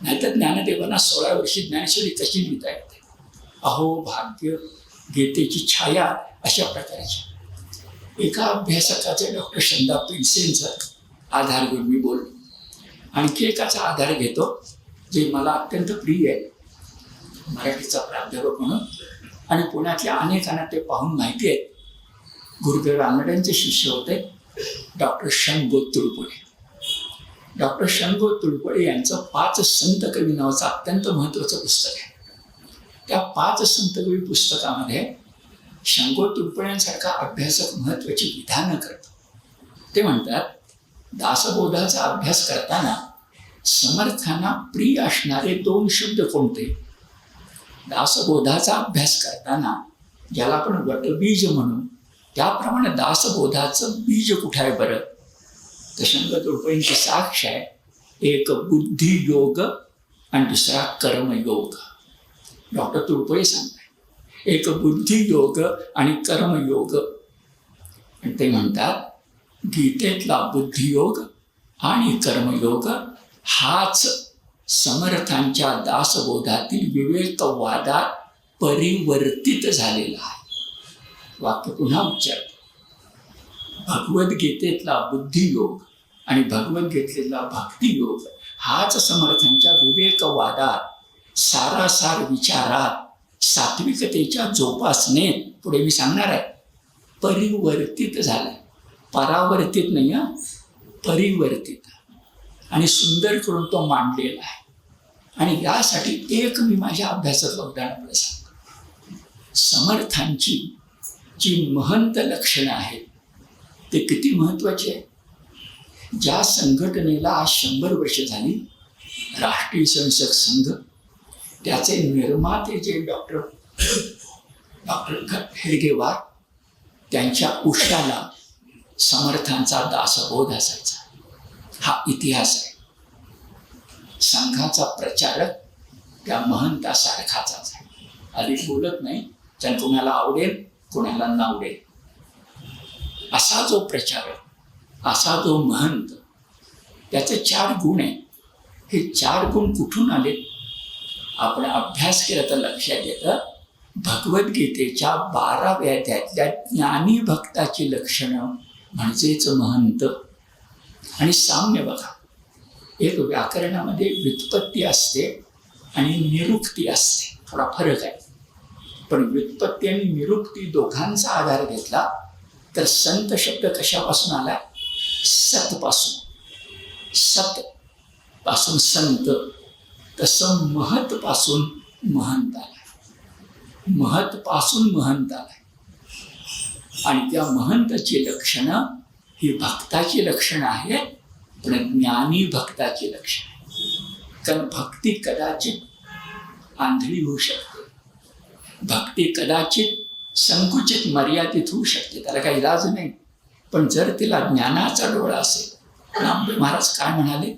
नाहीतर ज्ञानदेवांना 16 वर्षी ज्ञानेश्वरी कशी लिहिता येते? अहो भाग्य, गीतेची छाया अशा प्रकारची. एका अभ्यासकाचे डॉक्टर शंदा पिल्सेंचा आधार घेऊन मी बोललो. आणखी एकाचा आधार घेतो जे मला अत्यंत प्रिय आहे, मराठीचा प्राध्यापक म्हणून, आणि पुण्यातल्या अनेकांना ते पाहून माहिती आहे. गुरुदेव रानडेंचे शिष्य होते डॉक्टर शंभू तुळपुळे. डॉक्टर शंभू तुळपुळे यांचं 5 संत कवी नावाचं अत्यंत महत्त्वाचं पुस्तक आहे. त्या 5 संत कवी पुस्तकामध्ये शंभू तुळपुळ्यांसारखा अभ्यासक महत्त्वाची विधानं करतो. ते म्हणतात, दासबोधाचा अभ्यास करताना समर्थांना प्रिय असणारे 2 शब्द कोणते? दासबोधाचा अभ्यास करताना ज्याला आपण वटबीज म्हणू, त्याप्रमाणे दासबोधाचं बीज कुठे आहे बरं? तर शंकर तुळपुळेंची साक्ष आहे, एक बुद्धियोग आणि दुसरा कर्मयोग. डॉक्टर तुळपुळे सांगतात एक बुद्धियोग आणि कर्मयोग. आणि ते म्हणतात गीतेतला बुद्धियोग आणि कर्मयोग हाच समर्थांच्या दासबोधातील विवेकवादात परिवर्तित झालेला आहे. वाक्य पुन्हा उच्चारतो. भगवद्गीतेतला बुद्धियोग आणि भगवद्गीतेतला भक्तियोग हाच समर्थांच्या विवेकवादात, सारासार विचारात, सात्विकतेच्या जोपासनेत, पुढे मी सांगणार आहे, परिवर्तित झालाय. परावर्तित नाही, परिवर्तित. आणि सुंदर करून तो मांडलेला आहे. आणि यासाठी एक मी माझ्या अभ्यासातलं उदाहरण आपलं सांगतो. समर्थांची जी महंत लक्षणं आहेत ते किती महत्त्वाची आहे. ज्या संघटनेला आज 100 वर्ष झाली, राष्ट्रीय स्वयंसेवक संघ, त्याचे निर्माते जे डॉक्टर हेडगेवार, त्यांच्या उष्टाला समर्थांचा दासबोध असायचा. हा इतिहास आहे. संघाचा प्रचारक त्या महंतासारखाचाच आहे. अधिक बोलत नाही, ज्याला कोणाला आवडेल कोणाला नावडेल. असा जो प्रचारक, असा जो महंत, त्याचे 4 गुण आहेत. हे 4 गुण कुठून आले? आपण अभ्यास केला तर लक्षात येतं. भगवद्गीतेच्या 12व्या अध्यायातल्या ज्ञानी भक्ताची लक्षणं म्हणजेच महंत. आणि साम्य बघा, एक व्याकरणामध्ये व्युत्पत्ती असते आणि निरुक्ती असते, थोडा फरक आहे. पण व्युत्पत्ती आणि निरुक्ती दोघांचा आधार घेतला तर संत शब्द कशापासून आला? सतपासून. सत पासून संत, तसं महत पासून महंत आलाय. महत पासून महंत आलाय. आणि त्या महंताची लक्षणं ही भक्ताची लक्षणं आहेत, पण ज्ञानी भक्ताची लक्षणं. कारण भक्ती कदाचित आंधळी होऊ शकते, भक्ती कदाचित संकुचित मर्यादित होऊ शकते, त्याला काही इलाज नाही. पण जर तिला ज्ञानाचा डोळा असेल, नामदेव महाराज काय म्हणाले?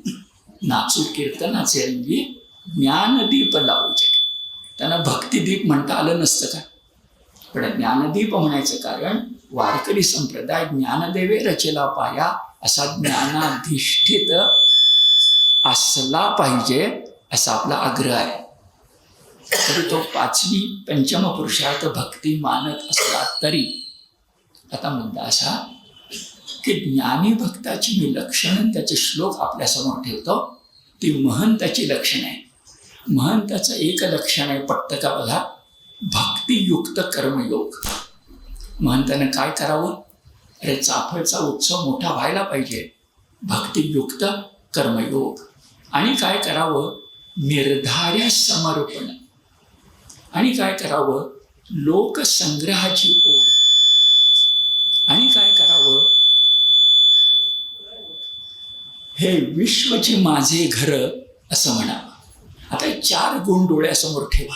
नाचू कीर्तनाचे रंगी ज्ञानदीप लावूचे. त्यांना भक्तिदीप म्हणता आलं नसतं का? पण ज्ञानदीप म्हणायचं कारण वारकरी संप्रदाय ज्ञानदेवे रचेला पाया असा ज्ञानाधिष्ठित असला पाहिजे असा आपला आग्रह आहे. तरी तो 5वी पंचम पुरुषार्थ भक्ती मानत असला तरी आता मुद्दा असा की ज्ञानी भक्ताची मी लक्षणं, त्याचे श्लोक आपल्यासमोर ठेवतो. ती महंताची लक्षण आहे. महंताचं एक लक्षण आहे, पटतं का बघा? भक्तियुक्त कर्मयोग. महंतानं काय करावं? अरे चाफळचा उत्सव मोठा व्हायला पाहिजे, भक्तियुक्त कर्मयोग. आणि काय करावं? निर्धार्य समर्पण. आणि काय करावं? लोकसंग्रहाची ओढ. आणि काय करावं? हे विश्वचे माझे घर असं म्हणावं. आता हे 4 गुण डोळ्यासमोर ठेवा.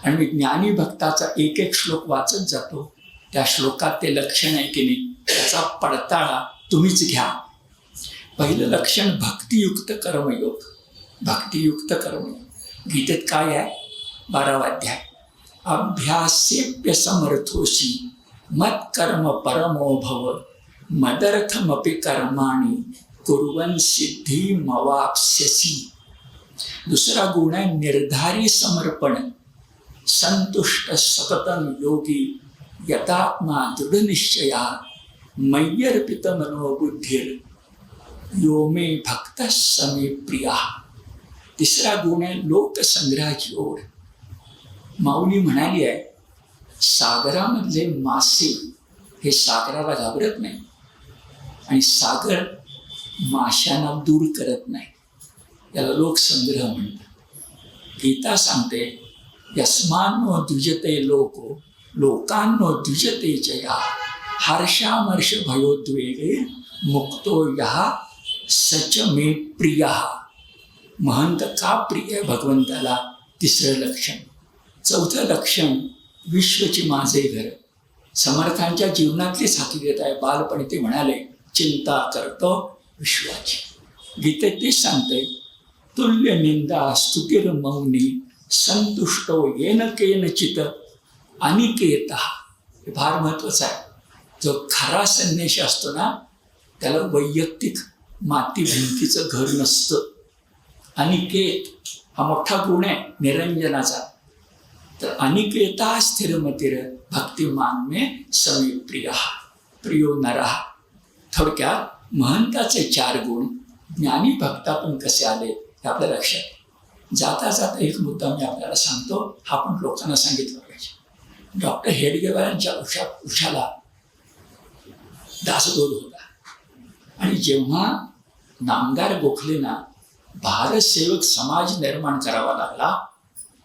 आणि मी ज्ञानी भक्ताचा एक एक श्लोक वाचत जातो. त्या श्लोकात ते लक्षण आहे की नाही त्याचा पडताळा तुम्हीच घ्या. पहिलं लक्षण भक्तियुक्त कर्मयोग. भक्तियुक्त कर्मयोग गीतेत काय आहे? 12वा अध्याय. अभ्यासेप्य समर्थोषी मत कर्म परमो भव मदर्थमपि कर्माणि कुर्वन् सिद्धिमवाप्स्यसि. दुसरा गुण आहे निर्धारी समर्पण. संतुष्ट सततं योगी यतात्मा दृढनिश्चया मय्यर्पित मनोबुद्धिर यो मे भक्तः स मे प्रियः. तिसरा गुण आहे लोकसंग्रहाची ओढ. माऊली म्हणाली आहे सागरामधले मासे हे सागराला घाबरत नाही आणि सागर माशांना दूर करत नाही. याला लोकसंग्रह म्हणतात. गीता सांगते यस्मान्नो द्विजते लोको लोकांनो द्विजते जया हर्षामर्ष भयोद्वेगे मुक्तो यः सच मे प्रियः. महंत का प्रिय आहे भगवंताला? तिसरं लक्षण. चौथं लक्षण विश्वची माझे घर. समर्थांच्या जीवनातलीच हकीकत आहे. बालपणी ते म्हणाले चिंता करतो विश्वाची. गीतेत ते सांगते तुल्य निंदा स्तुतीर मौनी संतुष्टो येन केनचित अनिकेतः. हे फार महत्वाचं आहे. जो खरा संन्याशी असतो ना त्याला वैयक्तिक माती भिंतीचं घर नसतं. अनिकेत हा मोठा गुण आहे निरंजनाचा. तर अनिकेता स्थिरमतीर भक्तिमान मे समी प्रिय प्रियो नरः. थोडक्यात महंताचे 4 गुण ज्ञानी भक्ता पण कसे आले हे आपल्या लक्षात. जाता जाता एक मुद्दा मी आपल्याला सांगतो. हा पण लोकांना सांगितलं पाहिजे. डॉक्टर हेडगेवारांच्या उशाला दासबोध होता आणि जेव्हा नामदार गोखलेंना भारत सेवक समाज निर्माण करावा लागला.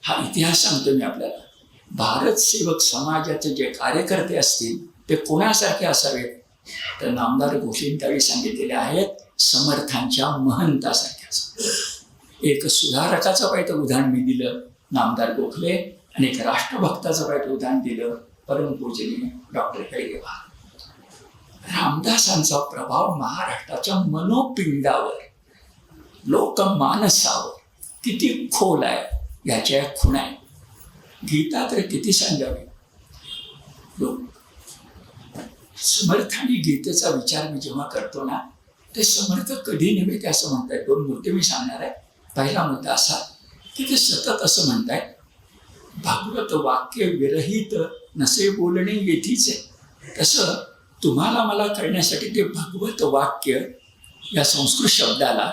हा इतिहास सांगतो मी आपल्याला. भारत सेवक समाजाचे जे कार्यकर्ते असतील ते कोणासारखे असावेत? तर नामदार गोखलेंनी त्यावेळी सांगितलेले आहेत समर्थांच्या महंतासारखे असावे. एक सुधारकाचं पाहिजे उदाहरण मी दिलं नामदार गोखले आणि एक राष्ट्रभक्ताचं पाहिजे उदाहरण दिलं परमपूजनीय डॉक्टर हेडगेवार. रामदासांचा प्रभाव महाराष्ट्राच्या मनोपिंडावर लोकमानसावर किती खोल आहे याच्या खुणा आहे. गीता तर किती सांगावी. समर्थ आणि गीतेचा विचार मी जेव्हा करतो ना ते समर्थ कधी नव्हे ते असं म्हणतायत. 2 मुद्दे मी सांगणार आहे. पहिला मुद्दा असा की ते सतत असं म्हणतायत भागवत वाक्य विरहित नसे बोलणे येथीच आहे. तसं तुम्हाला मला कळण्यासाठी ते भगवत वाक्य या संस्कृत शब्दाला,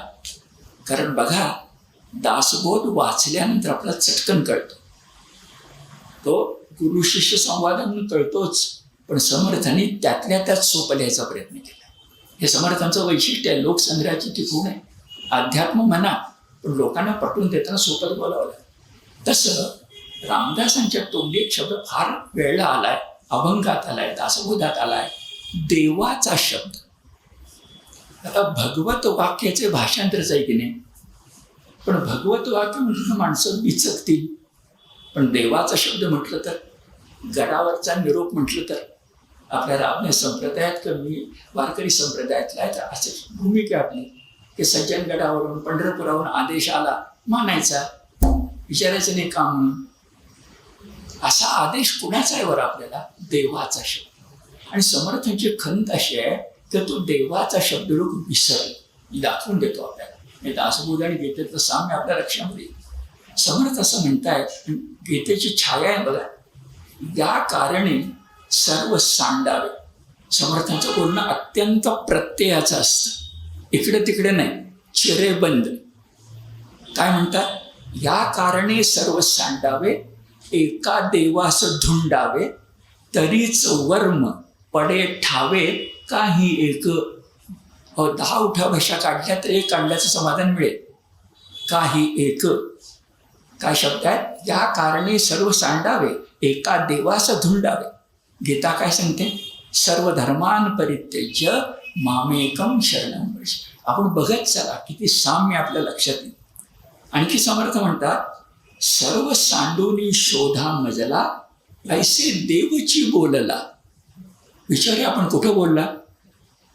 कारण बघा दासबोध वाचल्यानंतर आपल्याला चटकन कळतो. तो गुरु शिष्य संवाद म्हणून कळतोच, पण समर्थांनी त्यातल्या त्यात सोपं लिहायचा प्रयत्न केला. हे समर्थांचं वैशिष्ट्य आहे. लोकसंग्रहाची ती गुण आहे. अध्यात्म म्हणा पण लोकांना पटवून देताना सोपंच बोलावं लागतं. तसं रामदासांच्या तोंडी एक शब्द फार वेळला आलाय, अभंगात आलाय, दासबोधात आलाय, देवाचा शब्द. आता भगवत वाक्याचे भाषांतरच आहे की नाही, पण भगवत वाक्य म्हटलं माणसं बिचकतील, पण देवाचा शब्द म्हटलं तर, गडावरचा निरोप म्हटलं तर, आपल्या रामने संप्रदायात कमी वारकरी संप्रदायातला आहे तर अशी भूमिका आपली की सज्जनगडावरून पंढरपुरावरून आदेश आला मानायचा, विचारायचं नाही का म्हणून. असा आदेश कुणाचा आहे वर आपल्याला? देवाचा शब्द. आणि समर्थांची खंत अशी आहे की तो देवाचा शब्द लोक विसरले. दाखवून देतो आपल्याला. मी दासबोध आणि गीतेतलं साम्य आपल्या लक्षामध्ये. समर्थ असं म्हणतायत, गीतेची छाया आहे बघा, या कारणे सर्व सांडावे. समर्थांचं बोलणं अत्यंत प्रत्ययाचं असतं, इकडे तिकडे नाही, चिरेबंद. काय म्हणतात? या कारणे सर्व सांडावे, एका देवास धुंडावे, तरीच वर्म पडे ठावे काही एक. 10 उठ्या भाषा काढल्या तर एक काढल्याचं समाधान मिळेल. काही एक काय शब्द आहेत? या कारणे सर्व सांडावे, एका देवास धुंडावे. गीता काय सांगते? सर्व धर्मान परित्यज्य मामेकम शरणं व्रज. आपण बघत चला किती साम्य आपल्या लक्षात येईल. आणखी समर्थ म्हणतात सर्व सांडूनी शोधा मजला, ऐसे देवची बोलला. विचारूया आपण कुठं बोलला?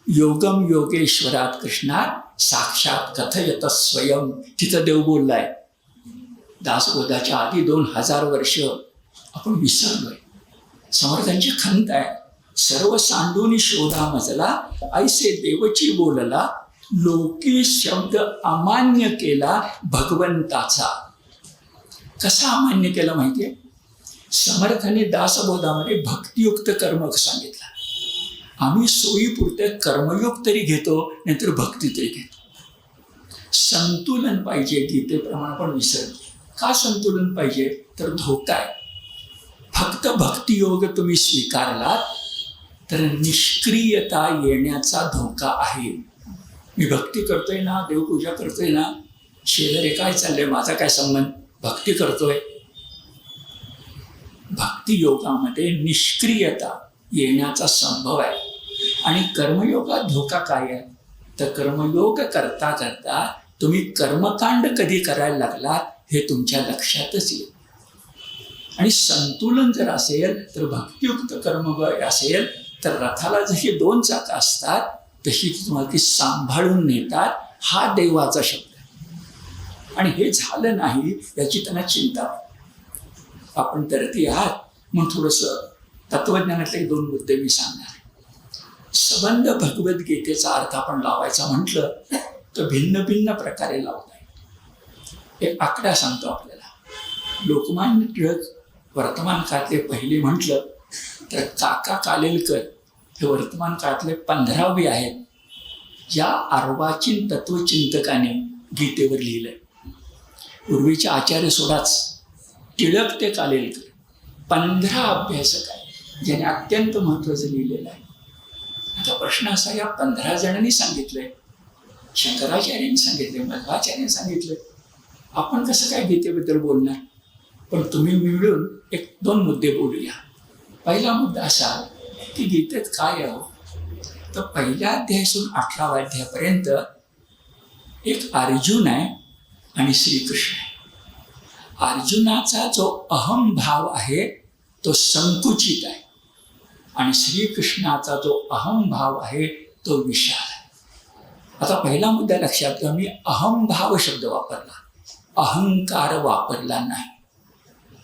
योगम योगेश्वरात कृष्णात साक्षात कथयत स्वयं. तिथं देव बोललाय. दासबोधाच्या आधी 2000 वर्ष आपण विसरलोय. समर्थांची खंत आहे. सर्व सांडूनी शोधा मजला, ऐसे देवची बोलला, लोकी शब्द अमान्य केला भगवंताचा. कसा अमान्य केला माहितीये? समर्थाने दासबोधामध्ये भक्तियुक्त कर्म सांगितलं. आम्ही सोयीपुरते कर्मयोग तरी घेतो, नाहीतर भक्ती तरी घेतो. संतुलन पाहिजे. गीतेप्रमाणे आपण विसरतो. का संतुलन पाहिजे? तर धोका आहे. फक्त भक्तियोग तुम्ही स्वीकारलात तर निष्क्रियता येण्याचा धोका आहे. मी भक्ती करतोय ना, देवपूजा करतोय ना, शेजारी काय चाललंय, माझा काय संबंध? भक्ती करतोय. भक्तियोगामध्ये निष्क्रियता येण्याचा संभव आहे. आणि कर्मयोगात धोका काय आहे? तर कर्मयोग करता करता तुम्ही कर्मकांड कधी करायला लागलात हे तुमच्या लक्षातच येईल. आणि संतुलन जर असेल तर भक्तियुक्त कर्म असेल तर रथाला जशी 2 चाकं असतात तशी तुम्हाला ती सांभाळून नेतात. हा देवाचा शब्द आहे. आणि हे झालं नाही याची त्यांना चिंता आहे. आपण तरती आहात म्हणून थोडंसं तत्वज्ञानातले 2 मुद्दे मी सांगणार. संबंध भगवद्गीतेचा अर्थ आपण लावायचा म्हटलं तर भिन्न भिन्न प्रकारे लावता येईल. एक आकडा सांगतो आपल्याला. लोकमान्य टिळक वर्तमान काळातले पहिले म्हटलं तर काका कालेलकर हे वर्तमान काळातले 15वे आहेत, ज्या अर्वाचीन तत्वचिंतकाने गीतेवर लिहिलंय. पूर्वीचे आचार्य सोडाच, टिळक ते कालेलकर 15 अभ्यासक आहेत ज्याने अत्यंत महत्त्वाचं लिहिलेलं आहे. आता प्रश्न असा, या 15 जणांनी सांगितलंय, शंकराचार्यांनी सांगितलंय, मध्वाचार्यांनी सांगितलंय, आपण कसं काय गीतेबद्दल बोलणार? पण तुम्ही मिळून 1-2 मुद्दे बोलूया. पहिला मुद्दा असा की गीतेत काय आहे? तर पहिल्या अध्यायापासून 18व्या अध्यायापर्यंत एक अर्जुन आहे आणि श्रीकृष्ण आहे. अर्जुनाचा जो अहम भाव आहे तो संकुचित आहे आणि श्रीकृष्णाचा जो अहम भाव आहे तो विशाल आहे. आता पहिला मुद्दा लक्षात घ्या. मी अहम भाव शब्द वापरला, अहंकार वापरला नाही.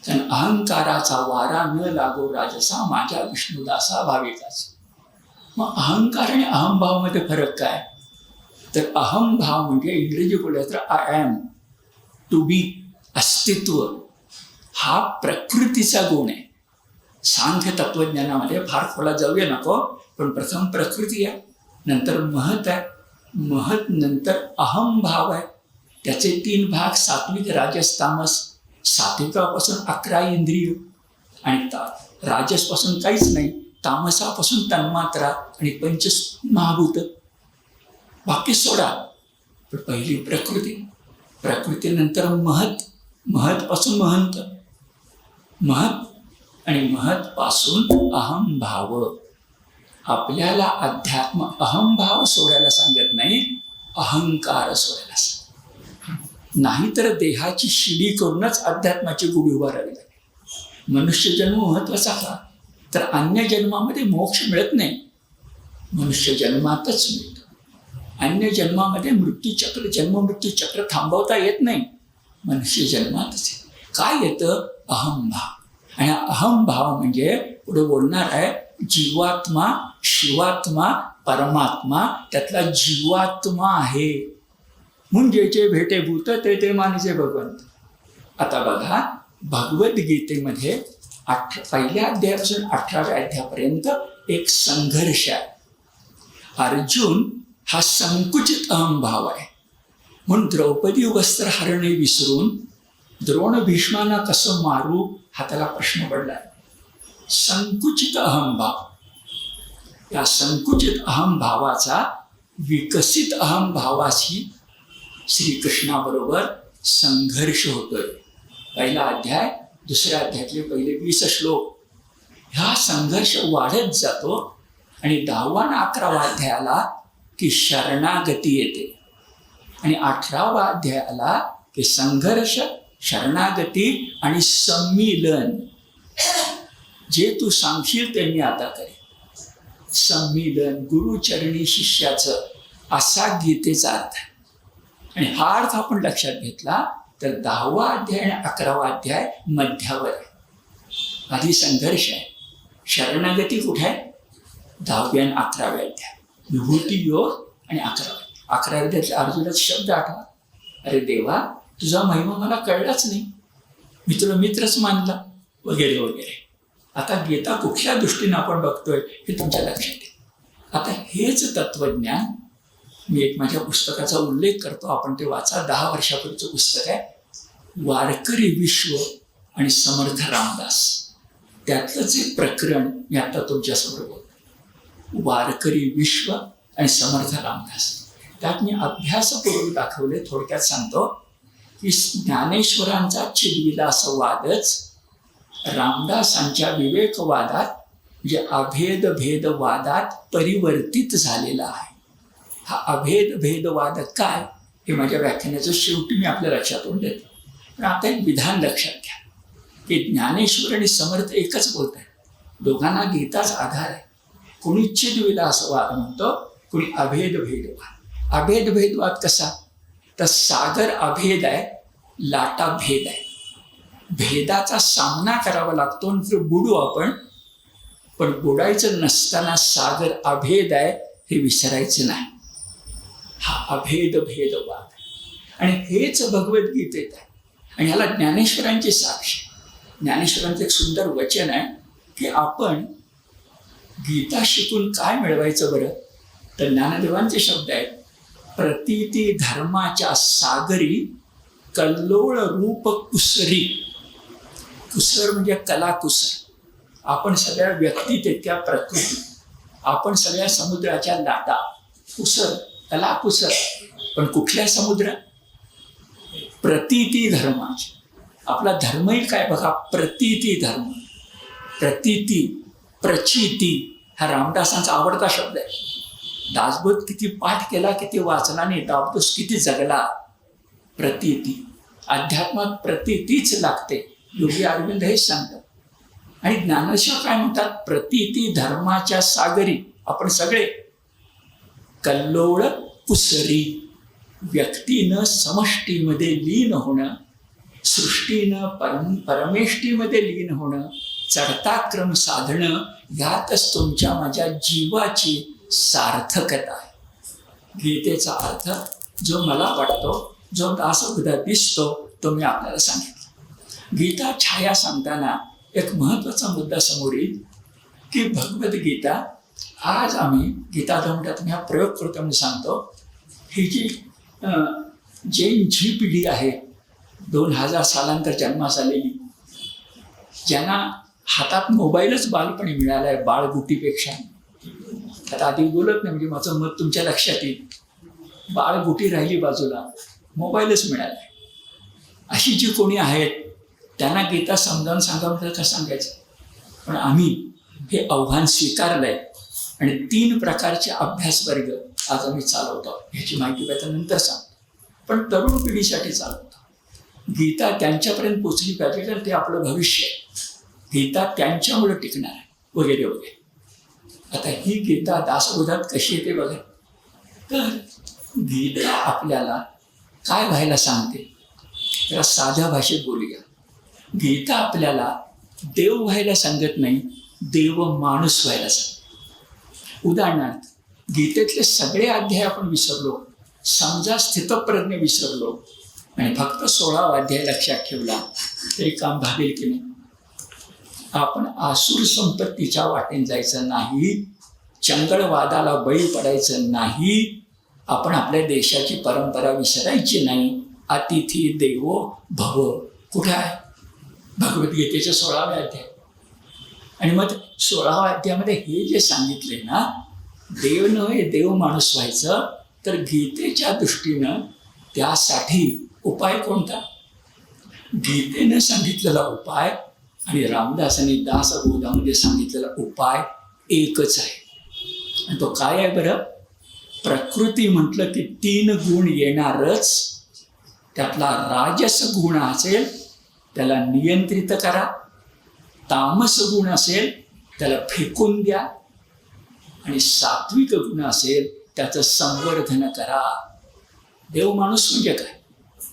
कारण अहंकाराचा वारा न लागो राजसा, माझ्या विष्णुदासा भाविकाचा. मग अहंकार आणि अहमभावामध्ये फरक काय? तर अहमभाव म्हणजे इंग्रजी बोलायचं तर आय एम, टू बी, अस्तित्व, हा प्रकृतीचा गुण आहे. सांख्य तत्वज्ञानामध्ये फार खोलात जाऊया नको, पण प्रथम प्रकृती आहे, नंतर महत आहे, महत नंतर अहमभाव आहे. त्याचे 3 भाग, सात्विक, राजस, तामस. सात्विकापासून 11 इंद्रिय आणि राजसपासून काहीच नाही, तामसापासून तन्मात्रा आणि 5 महाभूत. बाकी सोडा. पण पहिली प्रकृती, प्रकृतीनंतर महत, महतपासून महंत, महत आणि महतपासून अहमभाव. आपल्याला अध्यात्म अहमभाव सोडायला सांगत नाही, अहंकार सोडायला सांगत. नाहीतर देहाची शिडी करूनच अध्यात्माची गुढी उभारावी लागेल. मनुष्य जन्म महत्वाचा का? तर अन्य जन्मामध्ये मोक्ष मिळत नाही, मनुष्य जन्मातच मिळतो. अन्य जन्मामध्ये मृत्यूचक्र, जन्म मृत्यूचक्र थांबवता येत नाही, मनुष्य जन्मातच येत. काय येतं? अहमभाव. आणि अहमभाव म्हणजे पुढे बोलणार आहे जीवात्मा, शिवात्मा, परमात्मा. त्यातला जीवात्मा आहे म्हणजे जे भेटे भूत ते ते मानिजे भगवंत. आता बघा, भगवद्गीतेमध्ये पहिल्या अध्यायापासून 18व्या अध्यायापर्यंत एक संघर्ष आहे. अर्जुन हा संकुचित अहमभाव आहे म्हणून द्रौपदी वस्त्र हरणे विसरून द्रोण भीष्मांना कसं मारू हा त्याला प्रश्न पडला. संकुचित अहमभाव. या संकुचित अहमभावाचा विकसित अहमभावाशी श्रीकृष्णाबरोबर संघर्ष होतोय. पहिला अध्याय, दुसऱ्या अध्यायातले पहिले 20 श्लोक, ह्या संघर्ष वाढत जातो आणि 10वा आणि 11वा अध्याय आला की शरणागती येते आणि 18वा अध्याय आला की संघर्ष शरणागती आणि संमिलन. जे तू सांगशील ते मी आता करेन. संमिलन, गुरुचरणी शिष्याचं, असा गीतेचा अर्थ आहे. आणि हा अर्थ आपण लक्षात घेतला तर 10वा अध्याय आणि 11वा अध्याय मध्यावर आहे. आधी संघर्ष आहे. शरणागती कुठे आहे? 10व्या आणि 11व्या अध्याय. विभूती योग आणि 11व्या अध्यायातले अर्जुनाचा शब्द आठवा. अरे देवा, तुझा महिमा मला कळलाच नाही, मी तुला मित्रच मानला, वगैरे वगैरे. आता गीता कुठल्या दृष्टीने आपण बघतोय हे तुमच्या लक्षात येईल. आता हेच तत्वज्ञान मी एक माझ्या पुस्तकाचा उल्लेख करतो, आपण ते वाचा. 10 वर्षापूर्वीचं पुस्तक आहे, वारकरी विश्व आणि समर्थ रामदास. त्यातलंच एक प्रकरण मी आता तुमच्यासमोर बोलतो. वारकरी विश्व आणि समर्थ रामदास. त्यात मी अभ्यासपूर्वक दाखवले. थोडक्यात सांगतो की ज्ञानेश्वरांचा चिद्विलास वादच रामदासांच्या विवेकवादात, म्हणजे अभेद भेदवादात परिवर्तित झालेला आहे. हा अभेद भेदवाद काय हे माझ्या व्याख्यानाच्या शेवटी मी आपल्या लक्षातून देतो. पण आता एक विधान लक्षात घ्या की ज्ञानेश्वर आणि समर्थ एकच बोलत आहे. दोघांना गीताच आधार आहे. कोणी चिद्विलासवाद म्हणतो, कोणी अभेद भेदवाद. अभेद भेदवाद कसा? तर सागर अभेद आहे, लाटा भेद आहे. भेदाचा सामना करावा लागतो, नंतर बुडू आपण. पण बुडायचं नसताना सागर अभेद आहे हे विसरायचं नाही. हा अभेद भेदवाद. आणि हेच भगवद्गीतेत आहे. आणि ह्याला ज्ञानेश्वरांची साक्ष. ज्ञानेश्वरांचं एक सुंदर वचन आहे की आपण गीता शिकून काय मिळवायचं बरं? तर ज्ञानदेवांचे शब्द आहेत, प्रतीती धर्माच्या सागरी कल्लोळ रूप कुसरी. कुसर म्हणजे कलाकुसर. आपण सगळ्या व्यक्ती तितक्या प्रकृती, आपण सगळ्या समुद्राच्या लाटा. कुसर, कलाकुसर. पण कुठल्या समुद्र? प्रतीती धर्माची. आपला धर्मही काय बघा, प्रतीती धर्म. प्रतीती, प्रचिती हा रामदासांचा आवडता शब्द आहे. दासबोध किती पाठ केला, किती वाचला आणि दासबोध किती जगला. प्रतीती. अध्यात्मात प्रतीतीच लागते. योगी अरविंद हेच सांगतात. आणि ज्ञानेश्वर काय म्हणतात? प्रतीती धर्माच्या सागरी आपण सगळे कल्लोळ कुसरी. व्यक्तीनं समष्टीमध्ये लीन होणं, सृष्टीनं परमेष्टीमध्ये लीन होणं, चढता क्रम साधणं, यातच तुमच्या माझ्या जीवाची सार्थकता आहे. गीतेचा अर्थ जो मला वाटतो, जो दासबोधात दिसतो, तो मी आपल्याला सांगितला. गीता छाया सांगताना एक महत्त्वाचा मुद्दा समोर येईल की भगवद्गीता, आज आम्ही गीता धर्मात मी हा प्रयोग करतो म्हणून सांगतो. ही जी जैन पिढी आहे, 2000 सालांतर जन्मास आलेली, ज्यांना हातात मोबाईलच बालपणी मिळाला आहे बाळगुटीपेक्षा. आता आधी बोलत नाही, म्हणजे माझं मत तुमच्या लक्षात येईल. बाळगुटी राहिली बाजूला, मोबाईलच मिळाला आहे. अशी जी कोणी आहेत त्यांना गीता समजावून सांगावं तर कसं सांगायचं. पण आम्ही हे आव्हान स्वीकारलं आहे आणि 3 प्रकारचे अभ्यास वर्ग आज आम्ही चालवतो. ह्याची माहिती पाहिजे नंतर सांगतो. पण तरुण पिढीसाठी चालवतो. गीता त्यांच्यापर्यंत पोचली पाहिजे, कारण ते आपलं भविष्य आहे. गीता त्यांच्यामुळे टिकणार आहे, वगैरे वगैरे. आता ही गीता दासबोधात कशी येते बघा. तर गीता आपल्याला काय व्हायला सांगते, त्याला साध्या भाषेत बोलूया. गीता आपल्याला देव व्हायला सांगत नाही, देव माणूस व्हायला सांगते. उदाहरणार्थ, गीतेतले सगळे अध्याय आपण विसरलो, समजा स्थितप्रज्ञ विसरलो आणि फक्त 16वा अध्याय लक्षात ठेवला तरी काम भागेल की नाही? आपण आसुर संपत्तीच्या वाटेने जायचं नाही, चंगळवादाला बळी पडायचं नाही, आपण आपल्या देशाची परंपरा विसरायची नाही. अतिथी देवो भव कुठे आहे? भगवद्गीतेच्या 16व्या अध्याय. आणि मग 16व्या अध्यायामध्ये हे जे सांगितले ना, देव नव्हे देव माणूस व्हायचं, तर गीतेच्या दृष्टीनं त्यासाठी उपाय कोणता? गीतेनं सांगितलेला उपाय आणि रामदासांनी दासबोधामध्ये सांगितलेला उपाय एकच आहे. आणि तो काय आहे बरं? प्रकृती म्हटलं की 3 गुण येणारच. त्यातला राजस गुण असेल त्याला नियंत्रित करा, तामस गुण असेल त्याला फेकून द्या, आणि सात्विक गुण असेल त्याचं संवर्धन करा. देव माणूस म्हणजे काय?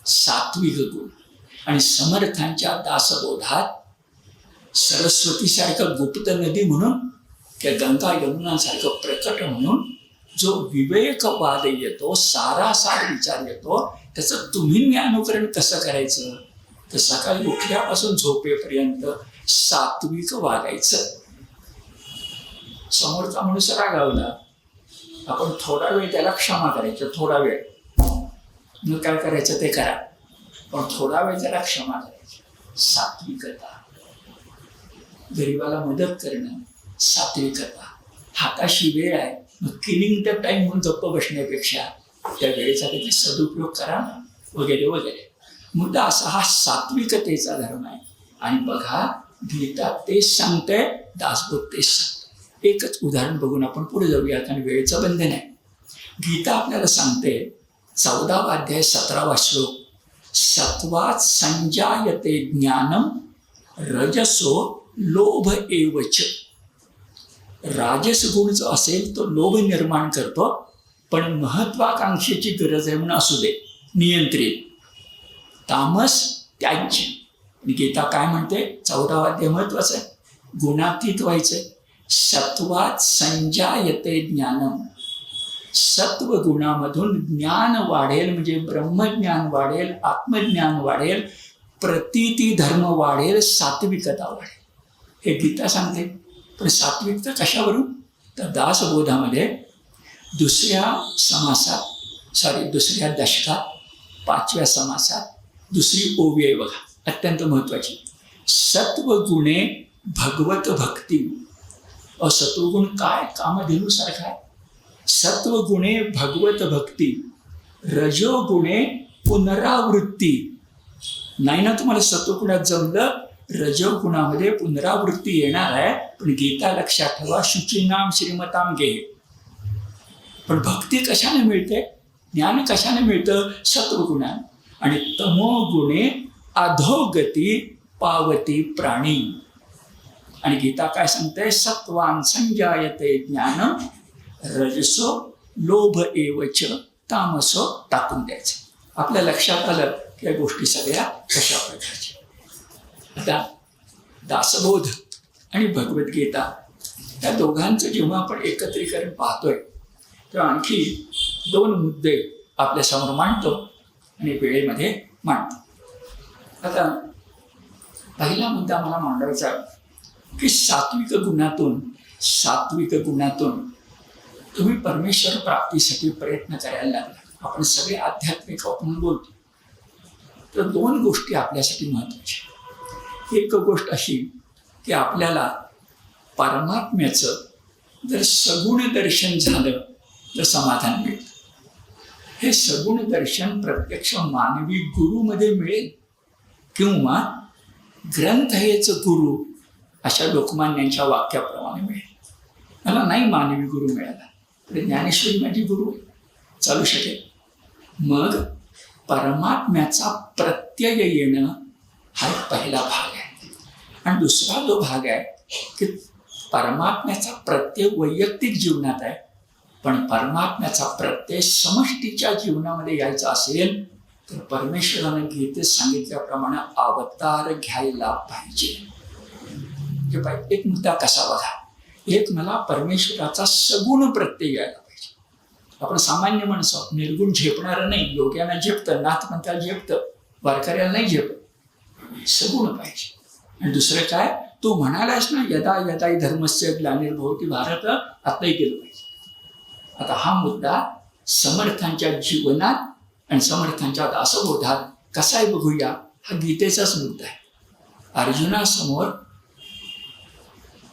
सात्विक गुण. आणि समर्थांच्या दासबोधात सरस्वतीसारखं गुप्त नदी म्हणून त्या गंगा यमुनासारखं प्रकट म्हणून जो विवेकवाद येतो, सारासार विचार येतो, त्याचं तुम्ही अनुकरण कसं करायचं? तर सकाळी उठल्यापासून झोपेपर्यंत सात्विक वागायचं. समोरचा माणूस रागावला, आपण थोडा वेळ त्याला क्षमा करायचं, थोडा वेळ. मग काय करायचं ते करा, पण थोडा वेळ त्याला क्षमा करायची. सात्विकता. गरिबाला मदत करणं, सात्विकता. हाताशी वेळ आहे, मग किलिंग द टाइम म्हणून गप्प बसण्यापेक्षा त्या वेळेचा त्याचा सदुपयोग करा ना, वगैरे वगैरे. मुद्दा असा हा सात्विकतेचा धर्म आहे. आणि बघा गीता तेच सांगते, दासबोध तेच सांगते. एकच उदाहरण बघून आपण पुढे जाऊया, कारण वेळेचं बंधन आहे. गीता आपल्याला सांगते 14वा अध्याय 17वा श्लोक, सत्वात संजायते ज्ञानम रजसो लोभ एवच. राजस गुण जो असेल तो लोभ निर्माण करतो, पण महत्वाकांक्षेची गरज आहे म्हणून असू दे, नियंत्रित. तामस त्याज्य. गीता काय म्हणते? 14वा अध्याय महत्वाचं आहे, गुणातीत व्हायचंय. सत्वात संजायते ज्ञानम. सत्व गुणामधून ज्ञान वाढेल, म्हणजे ब्रह्मज्ञान वाढेल, आत्मज्ञान वाढेल, प्रतीती धर्म वाढेल, सात्विकता वाढेल. हे गीता सांगते. पण सात्विकता कशावरून? तर दासबोधामध्ये दुसऱ्या दशकात 5व्या समासात दुसरी ओवी आहे बघा, अत्यंत महत्वाची. सत्वगुणे भगवत भक्ती. सत्वगुण काय? कामधेनूसारखा आहे. सत्वगुणे भगवत भक्ती, रजोगुणे पुनरावृत्ती. नाही ना तुम्हाला सत्वगुणात जमलं, रजोगुणामध्ये पुनरावृत्ती येणार आहे. पण गीता लक्षात ठेवा, शुचीनाम श्रीमताम घे. पण भक्ती कशाने मिळते? ज्ञान कशाने मिळतं? सत्वगुणाने. आणि तमोगुणे अधोगती पावती प्राणी. आणि गीता काय सांगते? सत्वान संजायते ज्ञान रजसो लोभ एवच तामसो टाकून द्यायचं. आपल्या लक्षात आलं की या गोष्टी सगळ्या कशा प्रकारच्या. आता दासबोध आणि भगवद्गीता या दोघांचं जेव्हा आपण एकत्रीकरण पाहतोय तेव्हा आणखी 2 मुद्दे आपल्यासमोर मांडतो आणि वेळेमध्ये मांडतो. आता पहिला मुद्दा मला मांडायचा की सात्विक गुणातून तुम्ही परमेश्वर प्राप्तीसाठी प्रयत्न करायला लागला. आपण सगळे आध्यात्मिक म्हणून बोलतो. तर 2 गोष्टी आपल्यासाठी महत्त्वाच्या. एक गोष्ट अशी की आपल्याला परमात्म्याचं जर सगुण दर्शन झालं तर समाधान मिळतं. हे सगुण दर्शन प्रत्यक्ष मानवी गुरुमध्ये मिळेल किंवा ग्रंथ हेच गुरु अशा लोकमान्यांच्या वाक्याप्रमाणे मिळेल. मला नाही मानवी गुरु मिळाला, तर ज्ञानेश्वरी माझी गुरु आहे, चालू शकेल. मग परमात्म्याचा प्रत्यय येणं हा पहिला भाग आहे. आणि दुसरा जो भाग आहे की परमात्म्याचा प्रत्यय वैयक्तिक जीवनात आहे, पण परमात्म्याचा प्रत्यय समष्टीच्या जीवनामध्ये यायचा असेल तर परमेश्वरानं गीतेत सांगितल्याप्रमाणे अवतार घ्यायला पाहिजे. एक मुद्दा कसा बघा, एक मला परमेश्वराचा सगुण प्रत्यय यायला पाहिजे. आपण सामान्य माणसं, निर्गुण झेपणारं नाही. योग्यांना झेपतं, नाथपंथाला झेपतं, वारकऱ्याला नाही झेपत. सगुण पाहिजे. आणि दुसरं काय, तू म्हणालास ना यदा यदा धर्मस्य ग्लानिर्भवति भारत, आताही गेलं पाहिजे. आता हा मुद्दा समर्थांच्या जीवनात आणि समर्थांच्या दासबोधात कसा आहे बघूया. हा गीतेचाच मुद्दा आहे. अर्जुनासमोर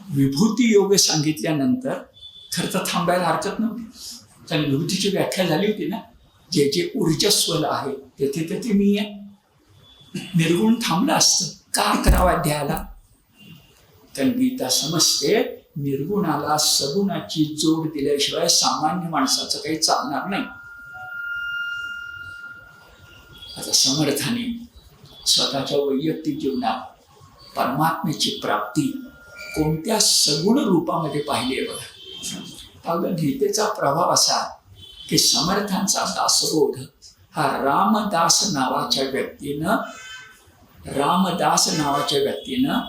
विभूती योग सांगितल्यानंतर खरं तर थांबायला हरकत नव्हती. कारण विभूतीची व्याख्या झाली होती ना, जे जे ऊर्जस्वल आहे तेथे तेथे मी आहे. निर्गुण थांबलं असतं, का 11वा अध्यायाला? कारण गीता समजते निर्गुणाला सगुणाची जोड दिल्याशिवाय सामान्य माणसाचं काही चालणार नाही. आता समर्थाने स्वतःच्या वैयक्तिक जीवनात परमात्म्याची प्राप्ती कोणत्या सगुण रूपामध्ये पाहिली आहे बघा. अगं गीतेचा प्रभाव असा की समर्थांचा दासबोध हा रामदास नावाच्या व्यक्तीनं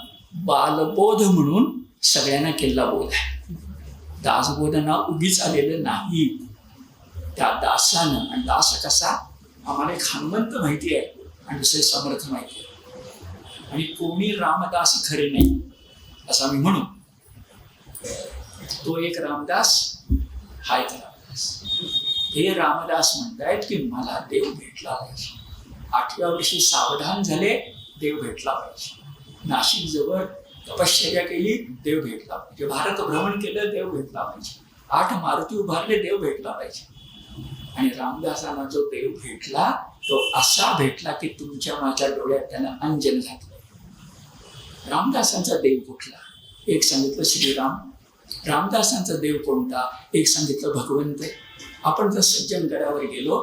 बालबोध म्हणून सगळ्यांना केलेला बोध आहे. दासबोधना उगीच आलेलं नाही. त्या दासानं, आणि दास कसा, आम्हाला एक हनुमंत माहिती आहे आणि दुसरे समर्थ माहिती आहे, आणि कोणी रामदास खरे नाही असं आम्ही म्हणू. तो एक रामदास, हा एक रामदास. हे रामदास म्हणतायत की मला देव भेटला पाहिजे. 8व्या वर्षी सावधान झाले, देव भेटला पाहिजे. नाशिक जवळ तपश्चर्या केली, देव भेटला पाहिजे. भारत भ्रमण केलं, देव भेटला पाहिजे. 8 मारुती उभारले, देव भेटला पाहिजे. आणि रामदासांना जो देव भेटला तो असा भेटला की तुमच्या माझ्या डोळ्यात त्यानं अंजन घातलं. रामदासांचा देव कुठला? एक सांगितलं श्रीराम. रामदासांचा देव कोणता? एक सांगितलं भगवंत. आपण जर सज्जनगडावर गेलो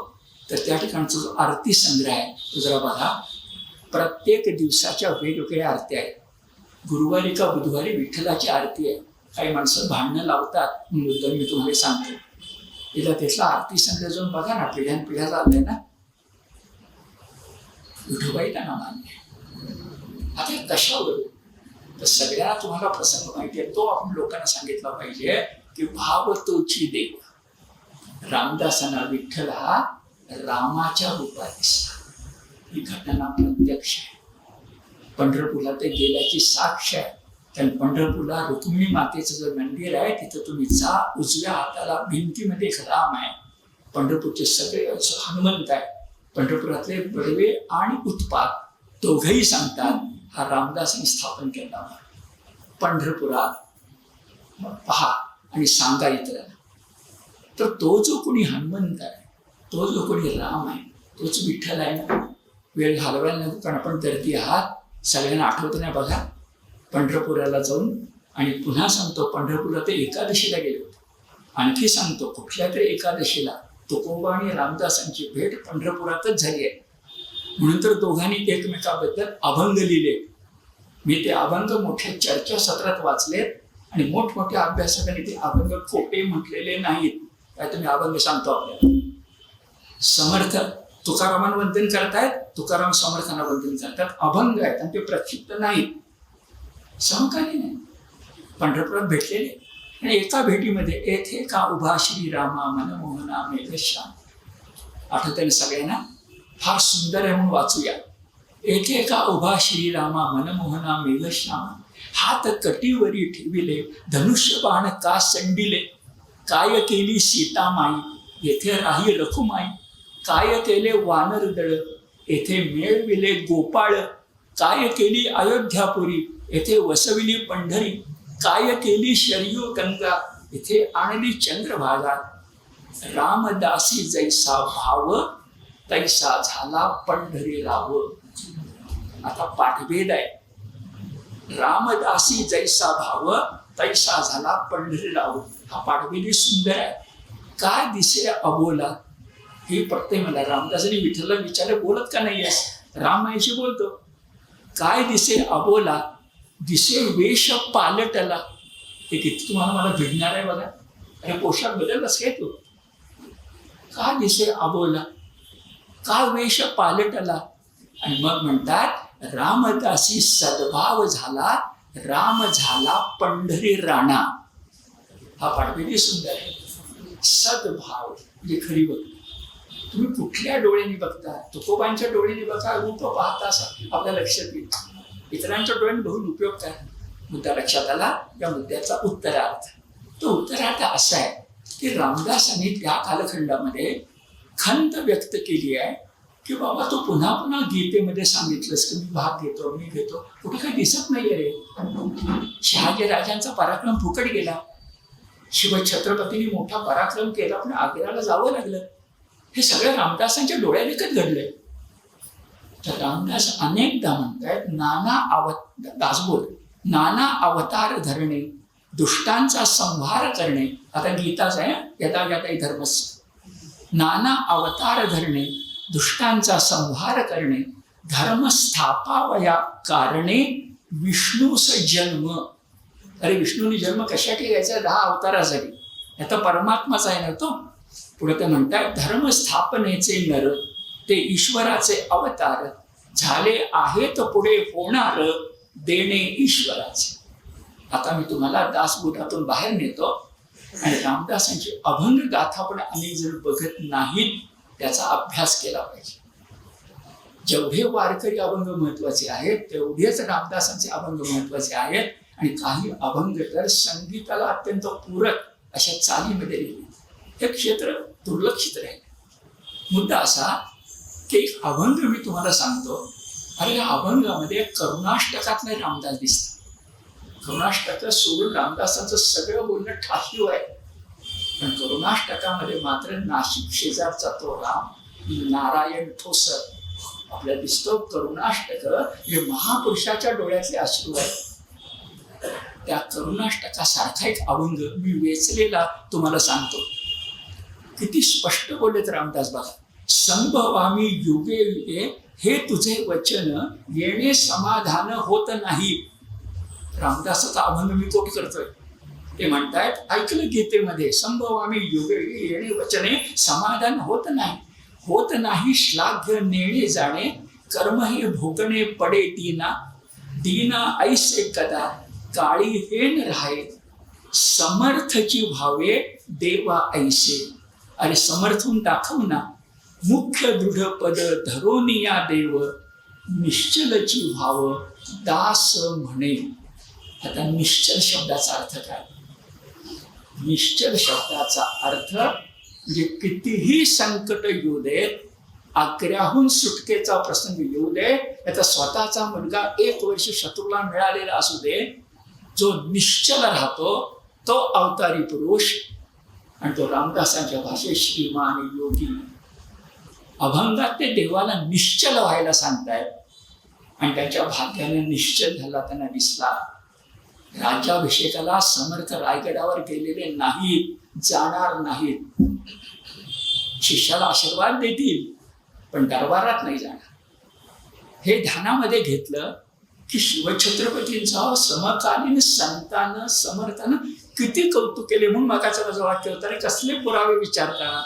तर त्या ठिकाणचा जो आरती संग्रह आहे तो जरा बघा. प्रत्येक दिवसाच्या वेगवेगळ्या आरत्या आहेत. गुरुवारी का बुधवारी विठ्ठलाची आरती आहे. काही माणसं भांडणं लावतात, मुद्दाम मी तुम्हाला सांगतो. तिथला आरती संग्रह जाऊन बघा ना, पिढ्या चाललंय ना. विठोबाई त्यांना मान्य. आता कशावर? तर सगळ्या तुम्हाला प्रसंग माहिती आहे, तो आपण लोकांना सांगितला पाहिजे की भाव तोची देव. रामदासांना विठ्ठल हा रामाच्या रूपात दिसला. ही घटना प्रत्यक्ष आहे. पंढरपूरला ते गेल्याची साक्ष आहे. कारण पंढरपूरला रुक्मिणी मातेचं जे मंदिर आहे तिथं तुम्ही जा, उजव्या हाताला भिंतीमध्ये एक राम आहे. पंढरपूरचे सगळे हनुमंत आहे. पंढरपुरातले बडवे आणि उत्पात दोघंही सांगतात हा रामदासांनी स्थापन केला. पंढरपुरात पहा आणि सांगा इतरांना. तर तो जो कोणी हनुमंत आहे, तो जो कोणी राम आहे, तोच विठ्ठल आहे ना. वेळ घालवायला नको, कारण आपण दर्दी आहात. सगळ्यांना आठवत नाही बघा. पंढरपुराला जाऊन, आणि पुन्हा सांगतो, पंढरपूरला ते एकादशीला गेले होते. आणखी सांगतो, कुठल्या तरी एकादशीला तुकोबा आणि रामदासांची भेट पंढरपुरातच झाली आहे. म्हणून तर दोघांनी एकमेकाबद्दल अभंग लिहिले. मी ते अभंग मोठ्या चर्चासत्रात वाचलेत आणि मोठमोठ्या अभ्यासकांनी ते अभंग खोटे म्हटलेले नाहीत. काय तुम्ही अभंग सांगतो आपल्याला. समर्थ तुकारामांना वंदन करतायत, तुकाराम समर्थांना वंदन करतात. अभंग आहेत आणि ते प्रक्षिप्त नाहीत, समकालीन नाही. पंढरपुरात भेटलेले. आणि एका भेटीमध्ये येथे का उभा श्रीरामा मनमोहना मेघश्याम. आठवते ना सगळ्यांना? फार सुंदर आहे म्हणून वाचूया. येथे का उभा श्रीरामा मनमोहना मेघश्याम. हात कटीवरी ठेविले, धनुष्य बाण का संडिले. काय केली सीतामाई, येथे राही रखुमाई. काय केले वानर दळ, येथे मिळविले गोपाळ. काय केली अयोध्यापुरी, येथे वसविली पंढरी. काय केली शरयू गंगा, येथे आणली चंद्रभागा. रामदासी जैसा भाव, तैसा झाला पंढरी राव. आता पाठभेद आहे. रामदासी जैसा भाव, तैसा झाला पंढरी राव. हा पाठभेदी सुंदर आहे. काय दिसे अबोला. हे पटतंय मला. रामदासांनी विठ्ठलला विचारलं, बोलत का नाही आहेस? राम माईशी बोलतो. काय दिसे अबोला, दिसे वेश पालटला. हे किती तुम्हाला मला भिडणार आहे बघा. अरे पोशाख बदललास काय तू? का दिसे अबोला, का वेश पालटला. आणि मग म्हणतात रामदासी सद्भाव झाला, राम झाला पंढरी राणा. हा पाठभेदी सुंदर आहे. सद्भाव म्हणजे खरी भक्ती. तुम्ही कुठल्या डोळ्यांनी बघता? तुकोबांच्या डोळ्यांनी बघा, रूप पाहता आपल्या लक्षात येईल. इतरांच्या डोळ्यांनी बघून उपयोग काय? मुद्दा लक्षात आला. या मुद्द्याचा उत्तरार्थ. तो उत्तरार्थ असा आहे की रामदासांनी त्या कालखंडामध्ये खंत व्यक्त केली आहे की बाबा तू पुन्हा पुन्हा गीतेमध्ये सांगितलंस की मी भाग घेतो, मी घेतो. कुठे काही दिसत नाहीये रे. शहाजी राजांचा पराक्रम फुकट गेला. शिवछत्रपतींनी मोठा पराक्रम केला, पण आग्र्याला जावं लागलं. हे सगळं रामदासांच्या डोळ्यादेखत घडलंय. तर रामदास अनेकदा म्हणतायत दासबोध नाना अवतार धरणे, दुष्टांचा संहार करणे. आता गीताच आहे, यदा यदा धर्मस्य. नाना अवतार धरणे, दुष्टांचा संहार करणे, धर्म स्थापावया कारणे विष्णूस जन्म. अरे विष्णूने जन्म कशासाठी घ्यायचा? 10 अवतारासाठी. आता परमात्माच आहे ना तो. पुढे ते म्हणतात धर्म स्थापनेचे नर, ते ईश्वराचे अवतार, झाले आहेत पुढे होणार, देणे ईश्वराचे. आता मी तुम्हाला दासबोधातून बाहेर नेतो आणि रामदासांची अभंग गाथा पण अनेक जण बघत नाहीत, त्याचा अभ्यास केला पाहिजे. जेवढे वारकरी अभंग महत्वाचे आहेत तेवढेच रामदासांचे अभंग महत्वाचे आहेत. आणि काही अभंग तर संगीताला अत्यंत पूरक अशा चालीमध्ये लिहिले. हे क्षेत्र दुर्लक्षित राहील. मुद्दा असा की एक अभंग मी तुम्हाला सांगतो. अरे या अभंगामध्ये करुणाष्टकातले रामदास दिसतात. करुणाष्टक सोडून रामदासांचं सगळं बोलणं ठाशीव आहे. पण करुणाष्टकामध्ये मात्र नाशिक शेजारचा तो राम नारायण ठोसर आपल्याला दिसतो. करुणाष्टक हे महापुरुषाच्या डोळ्यातले अश्रू आहेत. त्या करुणाष्टकासारखा एक अभंग मी वेचलेला तुम्हाला सांगतो. किती स्पष्ट बोललेत रामदास बघा. संभवामी युगे युगे हे तुझे वचन, येणे समाधान होत नाही. रामदासाचा अभंग मी कोट करतोय. ते म्हणतायत ऐकलं गीतेमध्ये, संभवामी युगे युगे येणे वचने समाधान होत नाही. होत नाही श्लाघ्य नेणे जाणे, कर्म हे भोगणे पडे दीना. दीना ऐसे कदा काळी हेन राहे, समर्थची भावे देवा ऐसे. अरे समर्थून दाखव ना, मुख्य दृढ पद धरोनिया देव, निश्चलची भाव दास म्हणे. आता निश्चल शब्दाचा अर्थ काय? निश्चल शब्दाचा अर्थ म्हणजे कितीही संकट येऊ दे, आग्र्याहून सुटकेचा प्रसंग येऊ दे, त्याचा स्वतःचा मुलगा 1 वर्ष शत्रूला मिळालेला असू दे, जो निश्चल राहतो तो अवतारी पुरुष. आणि तो रामदासांच्या भाषेत श्रीमान योगी. अभंगात ते देवाला निश्चल व्हायला सांगतायत आणि त्याच्या भाग्याने निश्चल झाला त्यांना दिसला. राज्याभिषेकाला समर्थ रायगडावर गेलेले नाहीत, जाणार नाहीत. शिष्याला आशीर्वाद देतील पण दरबारात नाही जाणार. हे ध्यानामध्ये घेतलं की शिवछत्रपतींचा समकालीन संतानं समर्थानं किती कौतुक केले. म्हणून मगाचं माझं वाक्य होतं रे, कसले पुरावे विचारता?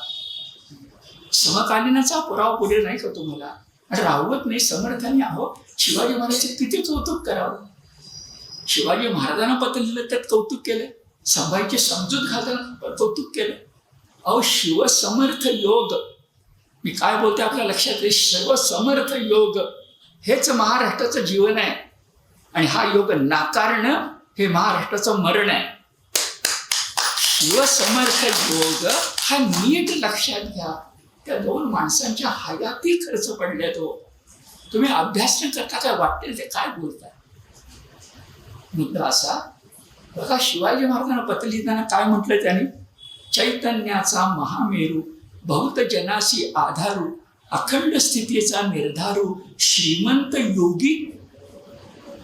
समकालीनाचा पुरावा पुढे नाही का तुम्हाला? आणि राहवत नाही समर्थाने. आहो शिवाजी महाराजांचे किती कौतुक करावं. शिवाजी महाराजांना पत्र लिहिलं त्यात कौतुक केलं, संभाजीची समजूत घालताना कौतुक केलं. अहो शिवसमर्थ योग, मी काय बोलते आपल्या लक्षात येईल. शिवसमर्थ योग हेच महाराष्ट्राचं जीवन आहे आणि हा योग नाकारणं हे महाराष्ट्राचं मरण आहे. शिवसमर्थ योग हा नीट लक्षात घ्या. त्या 2 माणसांच्या हयाती खर्च पडल्या. तो तुम्ही अभ्यास न करता काय वाटेल ते काय बोलताय. मुद्दा असा बघा, शिवाजी महाराजांना पत्र लिहिताना काय म्हटलं त्यांनी? चैतन्याचा महामेरू, बहुत जनासी आधारू, अखंड स्थितीचा निर्धारू, श्रीमंत योगी.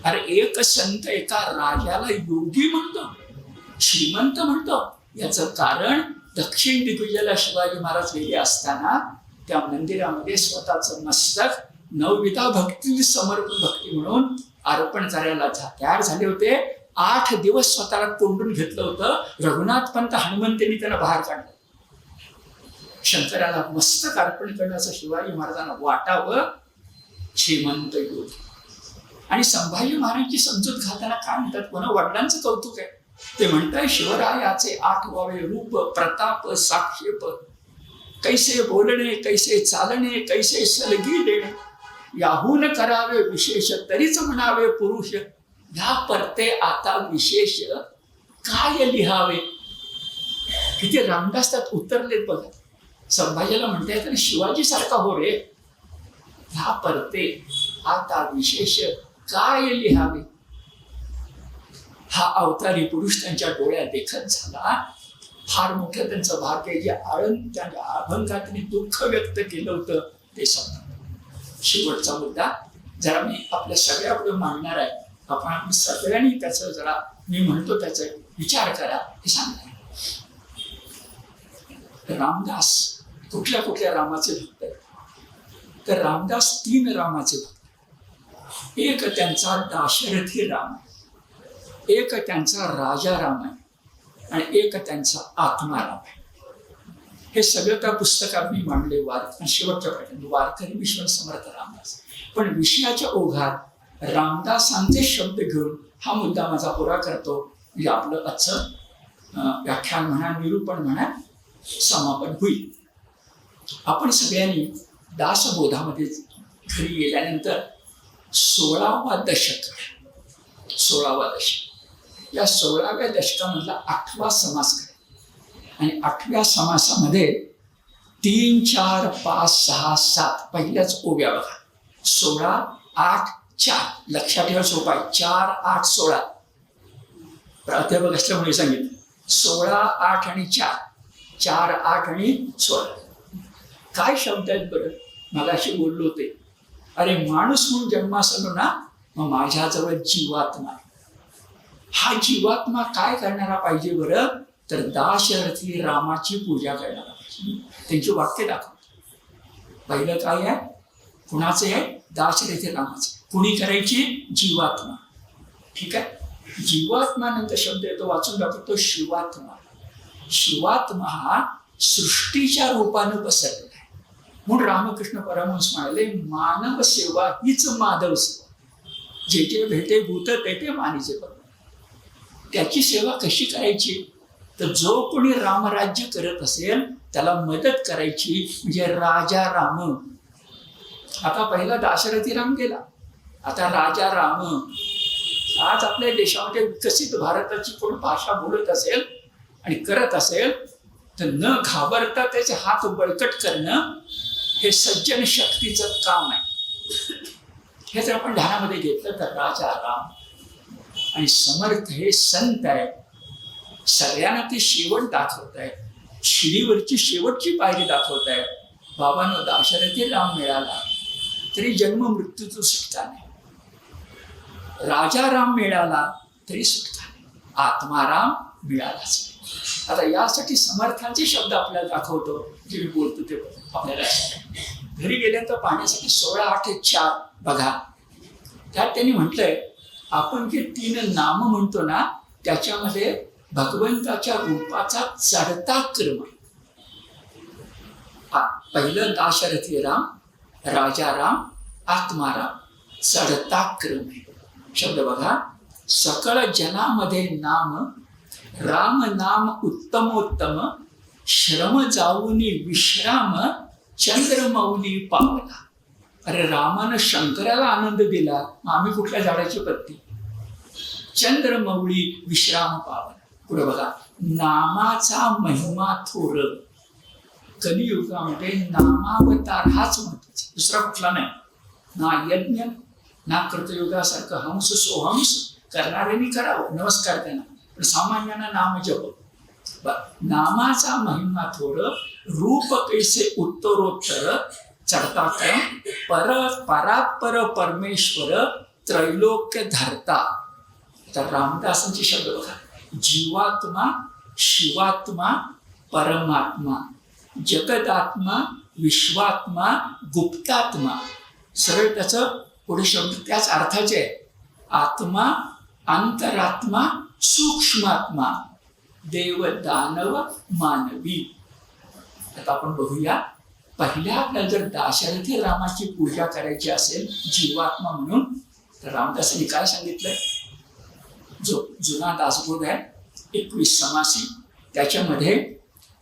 अरे एक संत एका राजाला योगी म्हणतो, श्रीमंत म्हणतो. याचं कारण दक्षिण दिग्विजयाला शिवाजी महाराज गेले असताना त्या मंदिरामध्ये स्वतःचं मस्तक नवविधा भक्ती समर्पण भक्ती म्हणून अर्पण करायला तयार झाले होते. 8 दिवस स्वतःला कोंडून घेतलं होतं. रघुनाथ पंत हनुमंतांनी त्यांना बाहेर काढलं. शंकराला मस्तक अर्पण करण्याचं शिवाजी महाराजांना वाटावं. श्रीमंत योगी. आणि संभाजी महाराजांची समजूत घालताना काय म्हणतात? कोणा वडिलांचं कौतुक आहे. ते म्हणताय शिवरायाचे 8वावे रूप, प्रताप साक्षेप, कैसे बोलणे कैसे चालणे, कैसे सलगी देणे, याहून करावे विशेष, तरीच म्हणावे पुरुष. ह्या परते आता विशेष काय लिहावे. किती रामदास त्यात उतरलेत बघा. संभाजीला म्हणताय तर शिवाजी सारखा हो रे. ह्या परते आता विशेष काय लिहावे. हा अवतारी पुरुष त्यांच्या डोळ्यात देखत झाला. फार मोठं त्यांचं भाग्य. जे आळंद त्यांच्या अभंगात त्यांनी दुःख व्यक्त केलं होतं ते समजा. शेवटचा मुद्दा जरा मी आपल्या सगळ्यापुढे मांडणार आहे. आपण सगळ्यांनी त्याचं जरा मी म्हणतो त्याचा विचार करा हे सांगणार. रामदास कुठल्या कुठल्या रामाचे भक्त आहेत. तर रामदास 3 रामाचे भक्त. एक त्यांचा दाशरथी राम आहे, एक त्यांचा राजा राम आहे आणि एक त्यांचा आत्मा राम आहे. हे सगळं त्या पुस्तकात मी मांडले. शेवटच्या पाठात वारकरी विश्वास समर्थ रामदास. पण विषयाच्या ओघात रामदासांचे शब्द घेऊन हा मुद्दा माझा पुरा करतो. म्हणजे आपलं आजचं व्याख्यान म्हणा, निरूपण म्हणा, समापन होईल. आपण सगळ्यांनी दासबोधामध्ये घरी गेल्यानंतर 16वा दशक, या 16व्या दशकामधला 8वा समास करा. आणि 8व्या समासामध्ये 3, 4, 5, 6, 7 पहिल्याच ओव्या बघा. 16, 8, 4 लक्षात ठेवा, सोपा आहे. 4, 8, 16 प्राध्यापक असल्यामुळे सांगितलं. 16, 8 आणि 4, 4, 8 आणि 16 काय शब्द आहेत बरं. मला अशी बोललो होते, अरे माणूस म्हणून जन्मास आलो ना, मग माझ्याजवळ जीवात्मा आहे. हा जीवात्मा काय करणारा पाहिजे बरं, तर दाशरथी रामाची पूजा करणारा पाहिजे. त्यांची वाक्य दाखवतो. पहिलं काय आहे, कुणाचे आहे, दाशरथी रामाचे. कुणी करायची, जीवात्मा. ठीक आहे. जीवात्मा नंतर शब्द येतो, वाचून दाखवतो, शिवात्मा. शिवात्मा हा सृष्टीच्या रूपानं पसरलेला आहे. म्हणून रामकृष्ण परमहंस म्हणाले, मानव सेवा हीच माधव सेवा. जे जे भेटे भूत ते ते मानीचे बरोबर. त्याची सेवा कशी करायची, तर जो कोणी रामराज्य करत असेल त्याला मदत करायची, म्हणजे राजा राम. आता पहिला दाशरथी राम गेला, आता राजा राम. आज आपल्या देशामध्ये विकसित भारताची कोण भाषा बोलत असेल आणि करत असेल तर न घाबरता त्याचे हात बळकट करणं हे सज्जन शक्तीचं काम आहे. हे जर आपण ध्यानामध्ये घेतलं तर राजा राम आणि समर्थ हे संत आहे. सगळ्यांना ते शेवट दाखवत आहे, शिडीवरची शेवटची पायरी दाखवत आहे. बाबांनो, दाशरथी राम मिळाला तरी जन्म मृत्यूचं सुटका नाही, राजा राम मिळाला तरी सुटका नाही, आत्माराम मिळालाच नाही. आता यासाठी समर्थांचे शब्द आपल्याला दाखवतो, जे मी बोलतो ते आपल्याला घरी गेल्यानंतर पाहण्यासाठी 16, 8, 4 बघा. त्यात त्यांनी म्हटलंय, आपण जे 3 नाम म्हणतो ना, त्याच्यामध्ये भगवंताच्या रूपाचा चढता क्रम आहे. पहिलं दाशरथी राम, राजा राम, आत्माराम, चढता क्रम आहे. शब्द बघा. सकळ जनामध्ये नाम, राम नाम उत्तमोत्तम, श्रम जाऊनी विश्राम, चंद्रमौली पावला. अरे रामानं शंकराला आनंद दिला, आम्ही कुठल्या झाडाची पत्ती. चंद्रमौली विश्राम पावला. पुढे बघा. नामाचा महिमा थोर. कलियुगामध्ये नामावतार हाच महत्वाचा, दुसरा कुठला नाही. ना यज्ञ ना कृतयुगासारखं हंस सोहंस करणाऱ्यांनी करावं, नमस्कार त्यांना, पण सामान्यांना नाम जप. नामाचा महिमा थोर, रूप कैसे उत्तरोत्तर, चढता क्रम, परात्पर परमेश्वर, त्रैलोक्य धरता. तर रामदासांचे शब्द बघा. जीवात्मा, शिवात्मा, परमात्मा, जगदात्मा, विश्वात्मा, गुप्तात्मा. सरळ त्याचं पुढे शब्द त्याच अर्थाचे आहे. आत्मा, अंतरात्मा, सूक्ष्मात्मा, देव, दानव, मानवी. आता आपण बघूया. पहिल्या आपल्याला जर दाशरथी रामाची पूजा करायची असेल जीवात्मा म्हणून, तर रामदासांनी काय सांगितलंय, जो जुना दासबोध आहे 21 समासी, त्याच्यामध्ये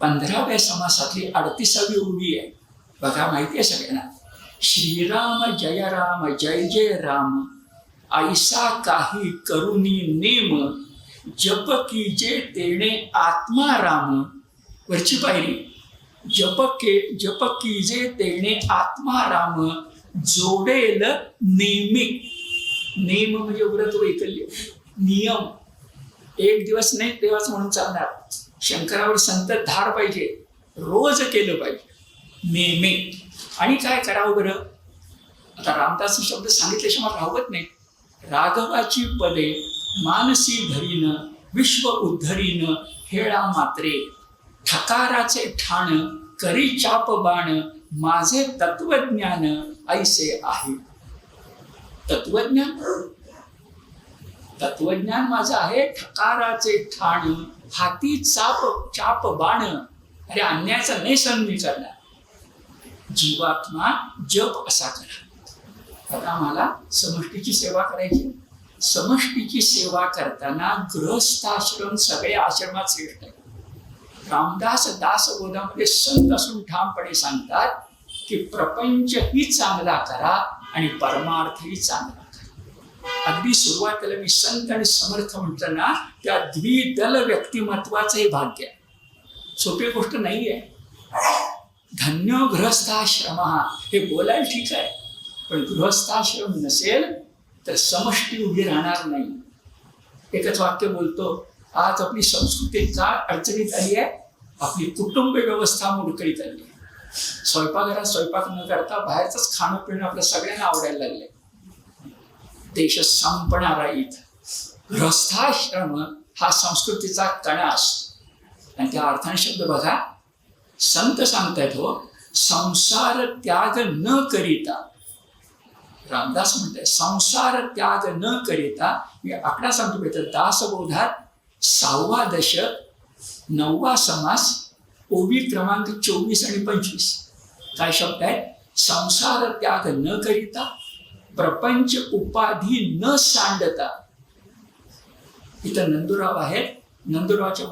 15व्या समासातली 38वी ओवी आहे बघा. माहिती आहे सगळ्यांना. श्रीराम जय राम जय जय राम, ऐसा काही करुणी नेम, जप कीजे तेणे आत्मा राम. वरची पायरी. जप कीजे तेणे आत्मा राम, जोडेल नेमी. नेम म्हणजे व्रत वैकल्य, नियम. एक दिवस नाही तेव्हाच म्हणून चालणार. शंकरावर संततधार पाहिजे, रोज केलं पाहिजे, नेमे. आणि काय करावं बरं. आता रामदास शब्द सांगितल्याशिवाय राहत नाही. राघवाची पदे मानसी धरीन, विश्व उद्धरीन हेळा मात्रे, ठकाराचे ठाण करी चाप बाण, माझे तत्वज्ञान ऐसे आहे. तत्वज्ञान माझं आहे ठकाराचे ठाण, हाती चाप बाण, अरे अन्यायाचा नाही सहन मी करणार. जीवात्मा जप असा करा. आता आम्हाला समष्टीची सेवा करायची. समष्टीची सेवा करताना गृहस्थाश्रम सगळे आश्रमात श्रेष्ठ आहे. रामदास दासबोधामध्ये संत असून ठामपणे सांगतात की प्रपंचही चांगला करा आणि परमार्थही चांगला करा. अगदी सुरुवातीला मी संत आणि समर्थ म्हटलं ना, त्या द्विदल व्यक्तिमत्वाचं हे भाग्य आहे. सोपी गोष्ट नाही आहे. धन्य गृहस्थाश्रम, हे बोलायला ठीक आहे, पण गृहस्थाश्रम नसेल तर समष्टी उभी राहणार नाही. एकच वाक्य बोलतो, आज आपली संस्कृती का अडचणीत आली आहे? आपली कुटुंब व्यवस्था मोडकळीत आली आहे. स्वयंपाकघरात स्वयंपाक न करता बाहेरच खाणं पिणं आपल्या सगळ्यांना आवडायला लागलंय. देश संपणारा इथं गृहस्थाश्रम हा संस्कृतीचा कणा असतो. आणि त्या अर्थाने शब्द बघा, संत सांगतायत हो, संसार त्याग न करिता. रामदास म्हणताय संसार त्याग न करिता. मी आकडा सांगतो बेटा, दासबोधात 6वा दशक 9वा समास, ओबी क्रमांक 24 आणि 25. काय शब्द आहे? संसार त्याग न करिता, प्रपंच उपाधी न सांडता. इथं नंदुराव आहेत. नंदुरावच्या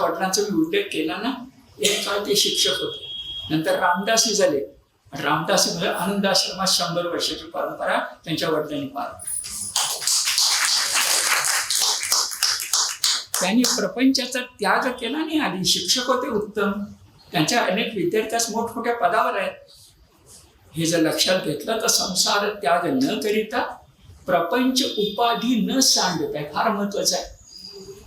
वडिलांचा मी उल्लेख केला ना. एक काळ ते शिक्षक होते, नंतर रामदासी झाले. रामदासी म्हणजे आनंदाश्रमात 100 वर्षाची परंपरा त्यांच्या वडिलांनी पाळली. त्यांनी प्रपंचाचा त्याग केला नाही. आधी शिक्षक होते उत्तम, त्यांच्या अनेक विद्यार्थ्यास मोठमोठ्या पदावर आहेत. हे जर लक्षात घेतलं तर संसार त्याग न करिता, प्रपंच उपाधी न सांडता, फार महत्वाचं आहे.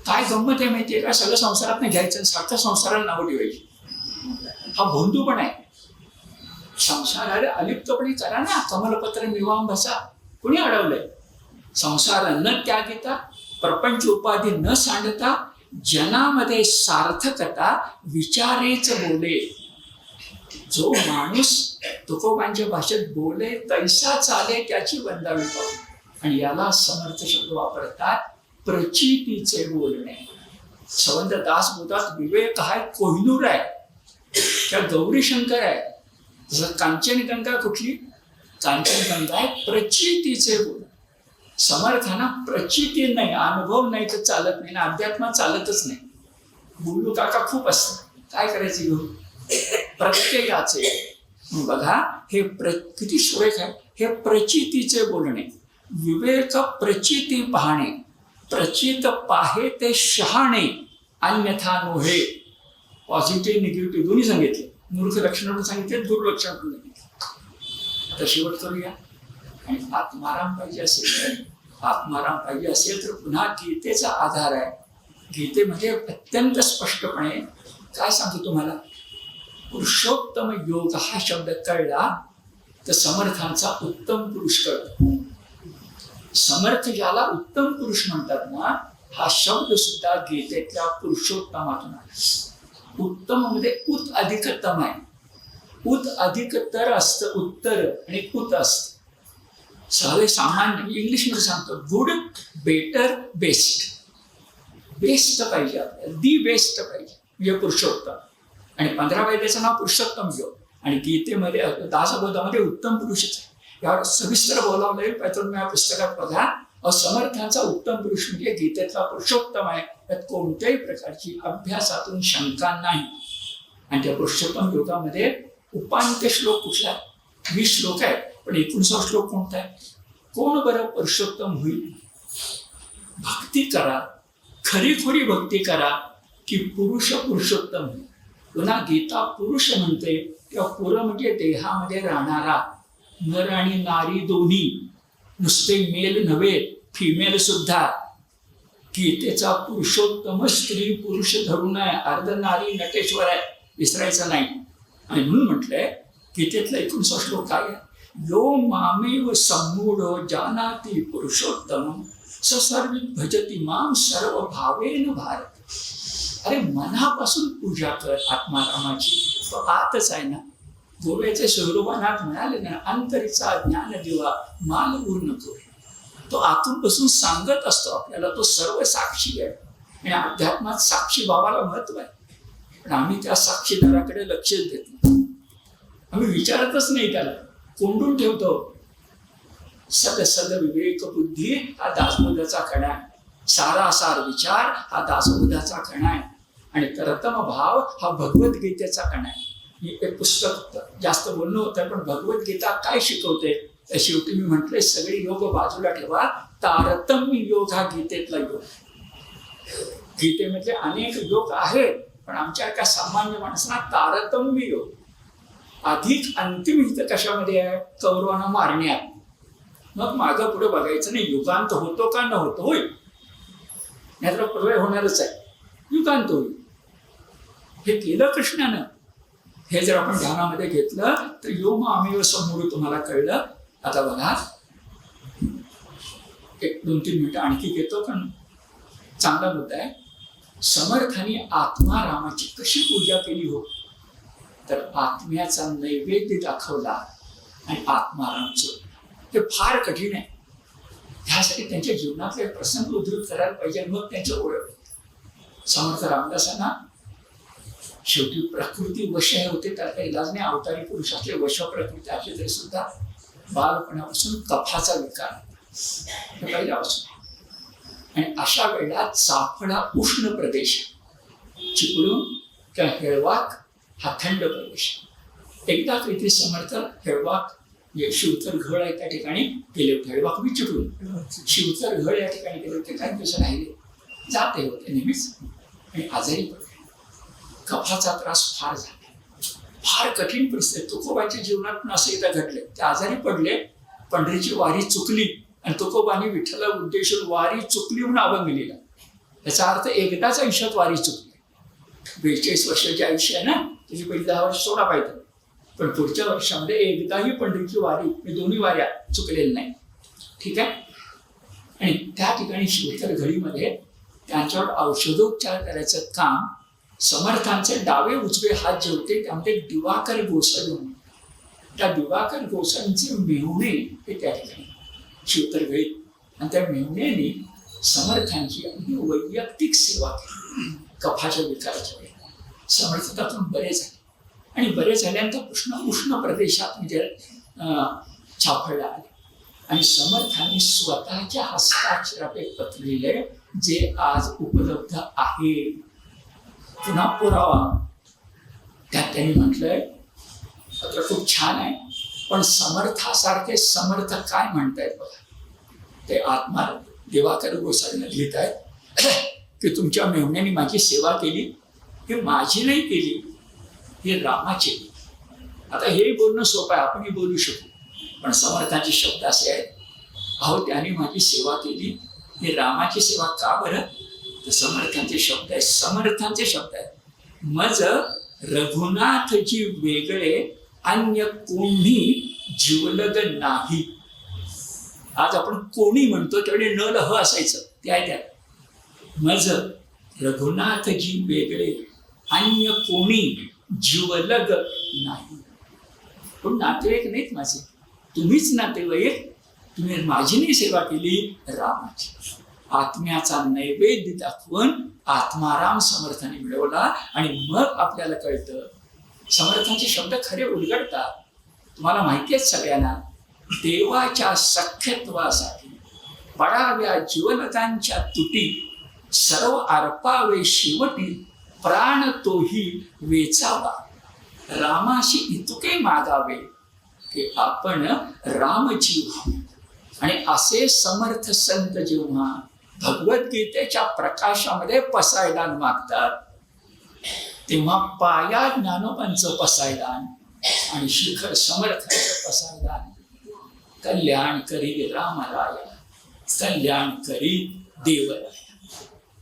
काय गंमत आहे माहिती आहे का? सगळं संसारात घ्यायचं, सारखं संसाराला नाव ठेवायची. हा भोंदू पण आहे. संसाराला अलिप्तपणे करा ना, कमलपत्र मिवाम बसा. कुणी अडवलंय? संसार न त्यागिता, प्रपंच उपाधी न सांडता, जनामध्ये सार्थकता, विचारेच बोले. जो माणूस तुकोबांच्या भाषेत बोले तैसा चाले त्याची वंदावी पाहू. आणि याला समर्थ शब्द वापरतात, प्रचितीचे बोलणे. संबंध दासबोधात विवेक आहे, कोहिनूर आहे, त्या गौरीशंकर आहे. जसं कांचनगंगा कुठली? कांचनगंगा आहे प्रचितीचे बोल. समर्थांना प्रचिती नाही, अनुभव नाही तर चालत नाही ना. अध्यात्मात चालतच नाही. बोलू काका खूप असतं, काय करायचं घेऊन? प्रत्ययाचे. बघा हे किती सुरेख आहे. हे प्रचितीचे बोलणे. विवेक प्रचिती पाहणे. प्रचित पाहे ते शहाणे, अन्यथा नोहे. पॉझिटिव्ह निगेटिव्ह दोन्ही सांगितले. मूर्ख लक्षण सांगितले, दुर्लक्षण पण सांगितले. आता शेवट करूया. आणि आत्माराम पाहिजे असेल तर पुन्हा गीतेचा आधार आहे. गीतेमध्ये अत्यंत स्पष्टपणे काय सांगतो तुम्हाला? पुरुषोत्तम योग हा शब्द कळला तर समर्थांचा उत्तम पुरुष कळतो. समर्थ ज्याला उत्तम पुरुष म्हणतात ना, हा शब्द सुद्धा गीतेतल्या पुरुषोत्तमातून आहे. उत्तम मध्ये उत अधिकतम आहे. उत अधिकतर असतं, उत्तर, आणि उत असतं. साधे सामान्य इंग्लिशमध्ये सांगतो, गुड, बेटर, बेस्ट. बेस्ट पाहिजे आपल्याला, दी बेस्ट पाहिजे, म्हणजे पुरुषोत्तम. आणि 15 वेदाचं नाव पुरुषोत्तम योग. आणि गीतेमध्ये दासबोधामध्ये उत्तम पुरुषच आहे. यावर सविस्तर बोलावं लागेल, पाहिजे तुम्ही या पुस्तकात बघा. समर्थांचा उत्तम पुरुष म्हणजे गीतेतला पुरुषोत्तम आहे. त्यात कोणत्याही प्रकारची अभ्यासातून शंका नाही. आणि त्या पुरुषोत्तम योगामध्ये उपांत्य श्लोक कुठला? 20 श्लोक आहेत, पण 19 श्लोक कोणता आहे? कोण बरं पुरुषोत्तम होईल? भक्ती करा, खरीखोरी भक्ती करा, की पुरुष पुरुषोत्तम होईल. पुन्हा गीता पुरुष म्हणते, किंवा पुर म्हणजे देहामध्ये राहणारा. नर आणि नारी दोन्ही, नुसते मेल नव्हे, फिमेल सुद्धा. गीतेचा पुरुषोत्तम स्त्री पुरुष धरून आहे, अर्ध नारी नटेश्वर आहे, विसरायचं नाही. आणि म्हणून म्हटलंय गीतेतला 19 श्लोक काय आहे? यो मामेव सम्मूढो जानाति पुरुषोत्तम स सर्वित भजति माम सर्व भावेन भारत. अरे मनापासून पूजा कर आत्मारामाची, तो आतच आहे ना. गोव्याचे शैरोबानाथ म्हणाले ना, अंतरीचा ज्ञान दिवा माल ऊर नको. तो आतून बसून सांगत असतो आपल्याला, तो सर्व साक्षी आहे. आणि अध्यात्मात साक्षी भावाला महत्व आहे. पण आम्ही त्या साक्षीदाराकडे लक्षच देत नाही. आम्ही विचारतच नाही त्याला, कोंडून ठेवतो. सद सद विवेक बुद्धी हा दासबोधाचा कणा आहे. सारासार विचार हा दासबोधाचा कणा आहे. आणि तरतम भाव हा भगवद्गीतेचा कणा आहे. मी एक पुस्तक जास्त बोलणं होतं, पण भगवद्गीता काय शिकवते तर शेवटी मी म्हटलंय, सगळे योग बाजूला ठेवा, तारतम्य योग हा गीतेतला योग. गीतेमध्ये अनेक योग आहेत, पण आमच्या एका सामान्य माणसांना तारतम्य योग अधिक अंतिम हित कशामध्ये आहे? कौरवांना मारण्यात. मग मागं पुढे बघायचं नाही. युगांत होतो का न होतो? होईल, नाहीतर प्रलय होणारच आहे. युगांत होईल. हे केलं कृष्णानं. हे जर आपण ध्यानामध्ये घेतलं तर योम आमेव समोर तुम्हाला कळलं. आता बघा, 1-2-3 मिनिटं आणखी घेतो, पण चांगला मुद्दा आहे. समर्थांनी आत्मारामाची कशी पूजा केली हो? तर आत्म्याचा नैवेद्य दाखवला आणि आत्मारामचं. हे फार कठीण आहे. त्यासाठी त्यांच्या जीवनातले प्रसंग उद्धृत करायला पाहिजे, मग त्यांची ओळख. समर्थ रामदासांना शेवटी प्रकृती वश होते, त्याला काही इलाज नाही. अवतारी पुरुषातले वश प्रकृती असले तरी सुद्धा बालपणापासून कफाचा विकार पहिल्यापासून. आणि अशा वेळेला चाफळा उष्ण प्रदेश, चिपळूण किंवा हेळवाक हा थंड प्रदेश. एकदा काहीतरी समर्थ हेळवाक शिवतर घळ आहे त्या ठिकाणी गेले होते. हेळवाक मी चिपळूण, शिवतर घळ या ठिकाणी गेले होते. काही दिवस राहिले, जाते होते नेहमीच. आणि आजारी पडले. कफाचा त्रास फार झाला, फार कठीण परिस्थिती. तुकोबाच्या जीवनात पण असं एकदा घडले. ते आजारी पडले, पंढरीची वारी चुकली आणि तुकोबाने विठ्ठला उद्देशून वारी चुकली म्हणून अभंग लिहिला. याचा अर्थ एकदाच आयुष्यात वारी चुकली. 42 वर्षाचे आयुष्य आहे ना, त्याची पहिली 10 वर्ष सोडा पाहिजे. पण पुढच्या वर्षामध्ये एकदाही पंढरीची वारी, मी दोन्ही वाऱ्या चुकलेल्या नाही. ठीक आहे. आणि त्या ठिकाणी शिवतर घडीमध्ये त्यांच्यावर औषधोपचार करायचं काम समर्थांचे डावे उजवे हात जे होते त्यामध्ये दिवाकर गोसावी होते. त्या दिवाकर गोसावींचे मेहुणे हे त्या ठिकाणी शिवतर घडी. आणि त्या मेहुणेने समर्थांची अगदी वैयक्तिक सेवा केली कफाच्या विकाराच्या वेळी. समर्थ त्यातून बरे झाले. आणि बरे झाल्यानंतर उष्ण प्रदेशात म्हणजे छापडला आले. आणि समर्थांनी स्वतःच्या हस्ताक्षरापे पत्र लिहिले, जे आज उपलब्ध आहे. पुन्हा पुरावा. त्यात त्यांनी म्हटलंय, पत्र खूप छान आहे, पण समर्थासारखे समर्थ काय म्हणतायत बघा. ते आत्मा दिवाकर गोसावींना लिहित आहेत की तुमच्या मेहुण्याने माझी सेवा केली. हे माझी नाही केली, हे रामाची. आता हे बोलणं सोपं आहे, आपणही बोलू शकू. पण समर्थांचे शब्द असे आहेत, अहो त्याने माझी सेवा केली, हे रामाची सेवा का बरं? तर समर्थांचे शब्द आहेत. समर्थांचे शब्द आहेत, मज रघुनाथजी वेगळे अन्य कोणी जीवलग नाही. आज आपण कोणी म्हणतो त्यावेळी न लह असायचं, ते आहे त्यात. मज रघुनाथजी वेगळे अन्य कोणी जीवलग नाही. पण नातेवाईक नाहीत माझे, तुम्हीच नातेवाईक. तुम्ही माझी नाही सेवा केली, रामाची. आत्म्याचा नैवेद्य दाखवून आत्माराम समर्थाने मिळवला. आणि मग आपल्याला कळतं समर्थांचे शब्द खरे उलगडतात. तुम्हाला माहिती आहे सगळ्यांना, देवाच्या सख्यत्वासाठी पडाव्या जीवलतांच्या तुटी, सर्व अर्पावे शेवटी प्राण तोही वेचावा. रामाशी इतके मागावे की आपण रामजीव व्हावे. आणि असे समर्थ संत जेव्हा भगवद्गीतेच्या प्रकाशामध्ये पसायदान मागतात, तेव्हा पाया ज्ञानोबांचं पसायदान आणि शिखर समर्थांचं पसायदान. कल्याण करी रामराया, कल्याण करी देवराया.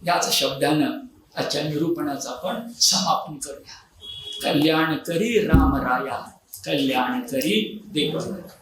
याच शब्दानं आजच्या निरूपणाचं आपण समापन करूया. कल्याण करी रामराया, कल्याण करी देवराया.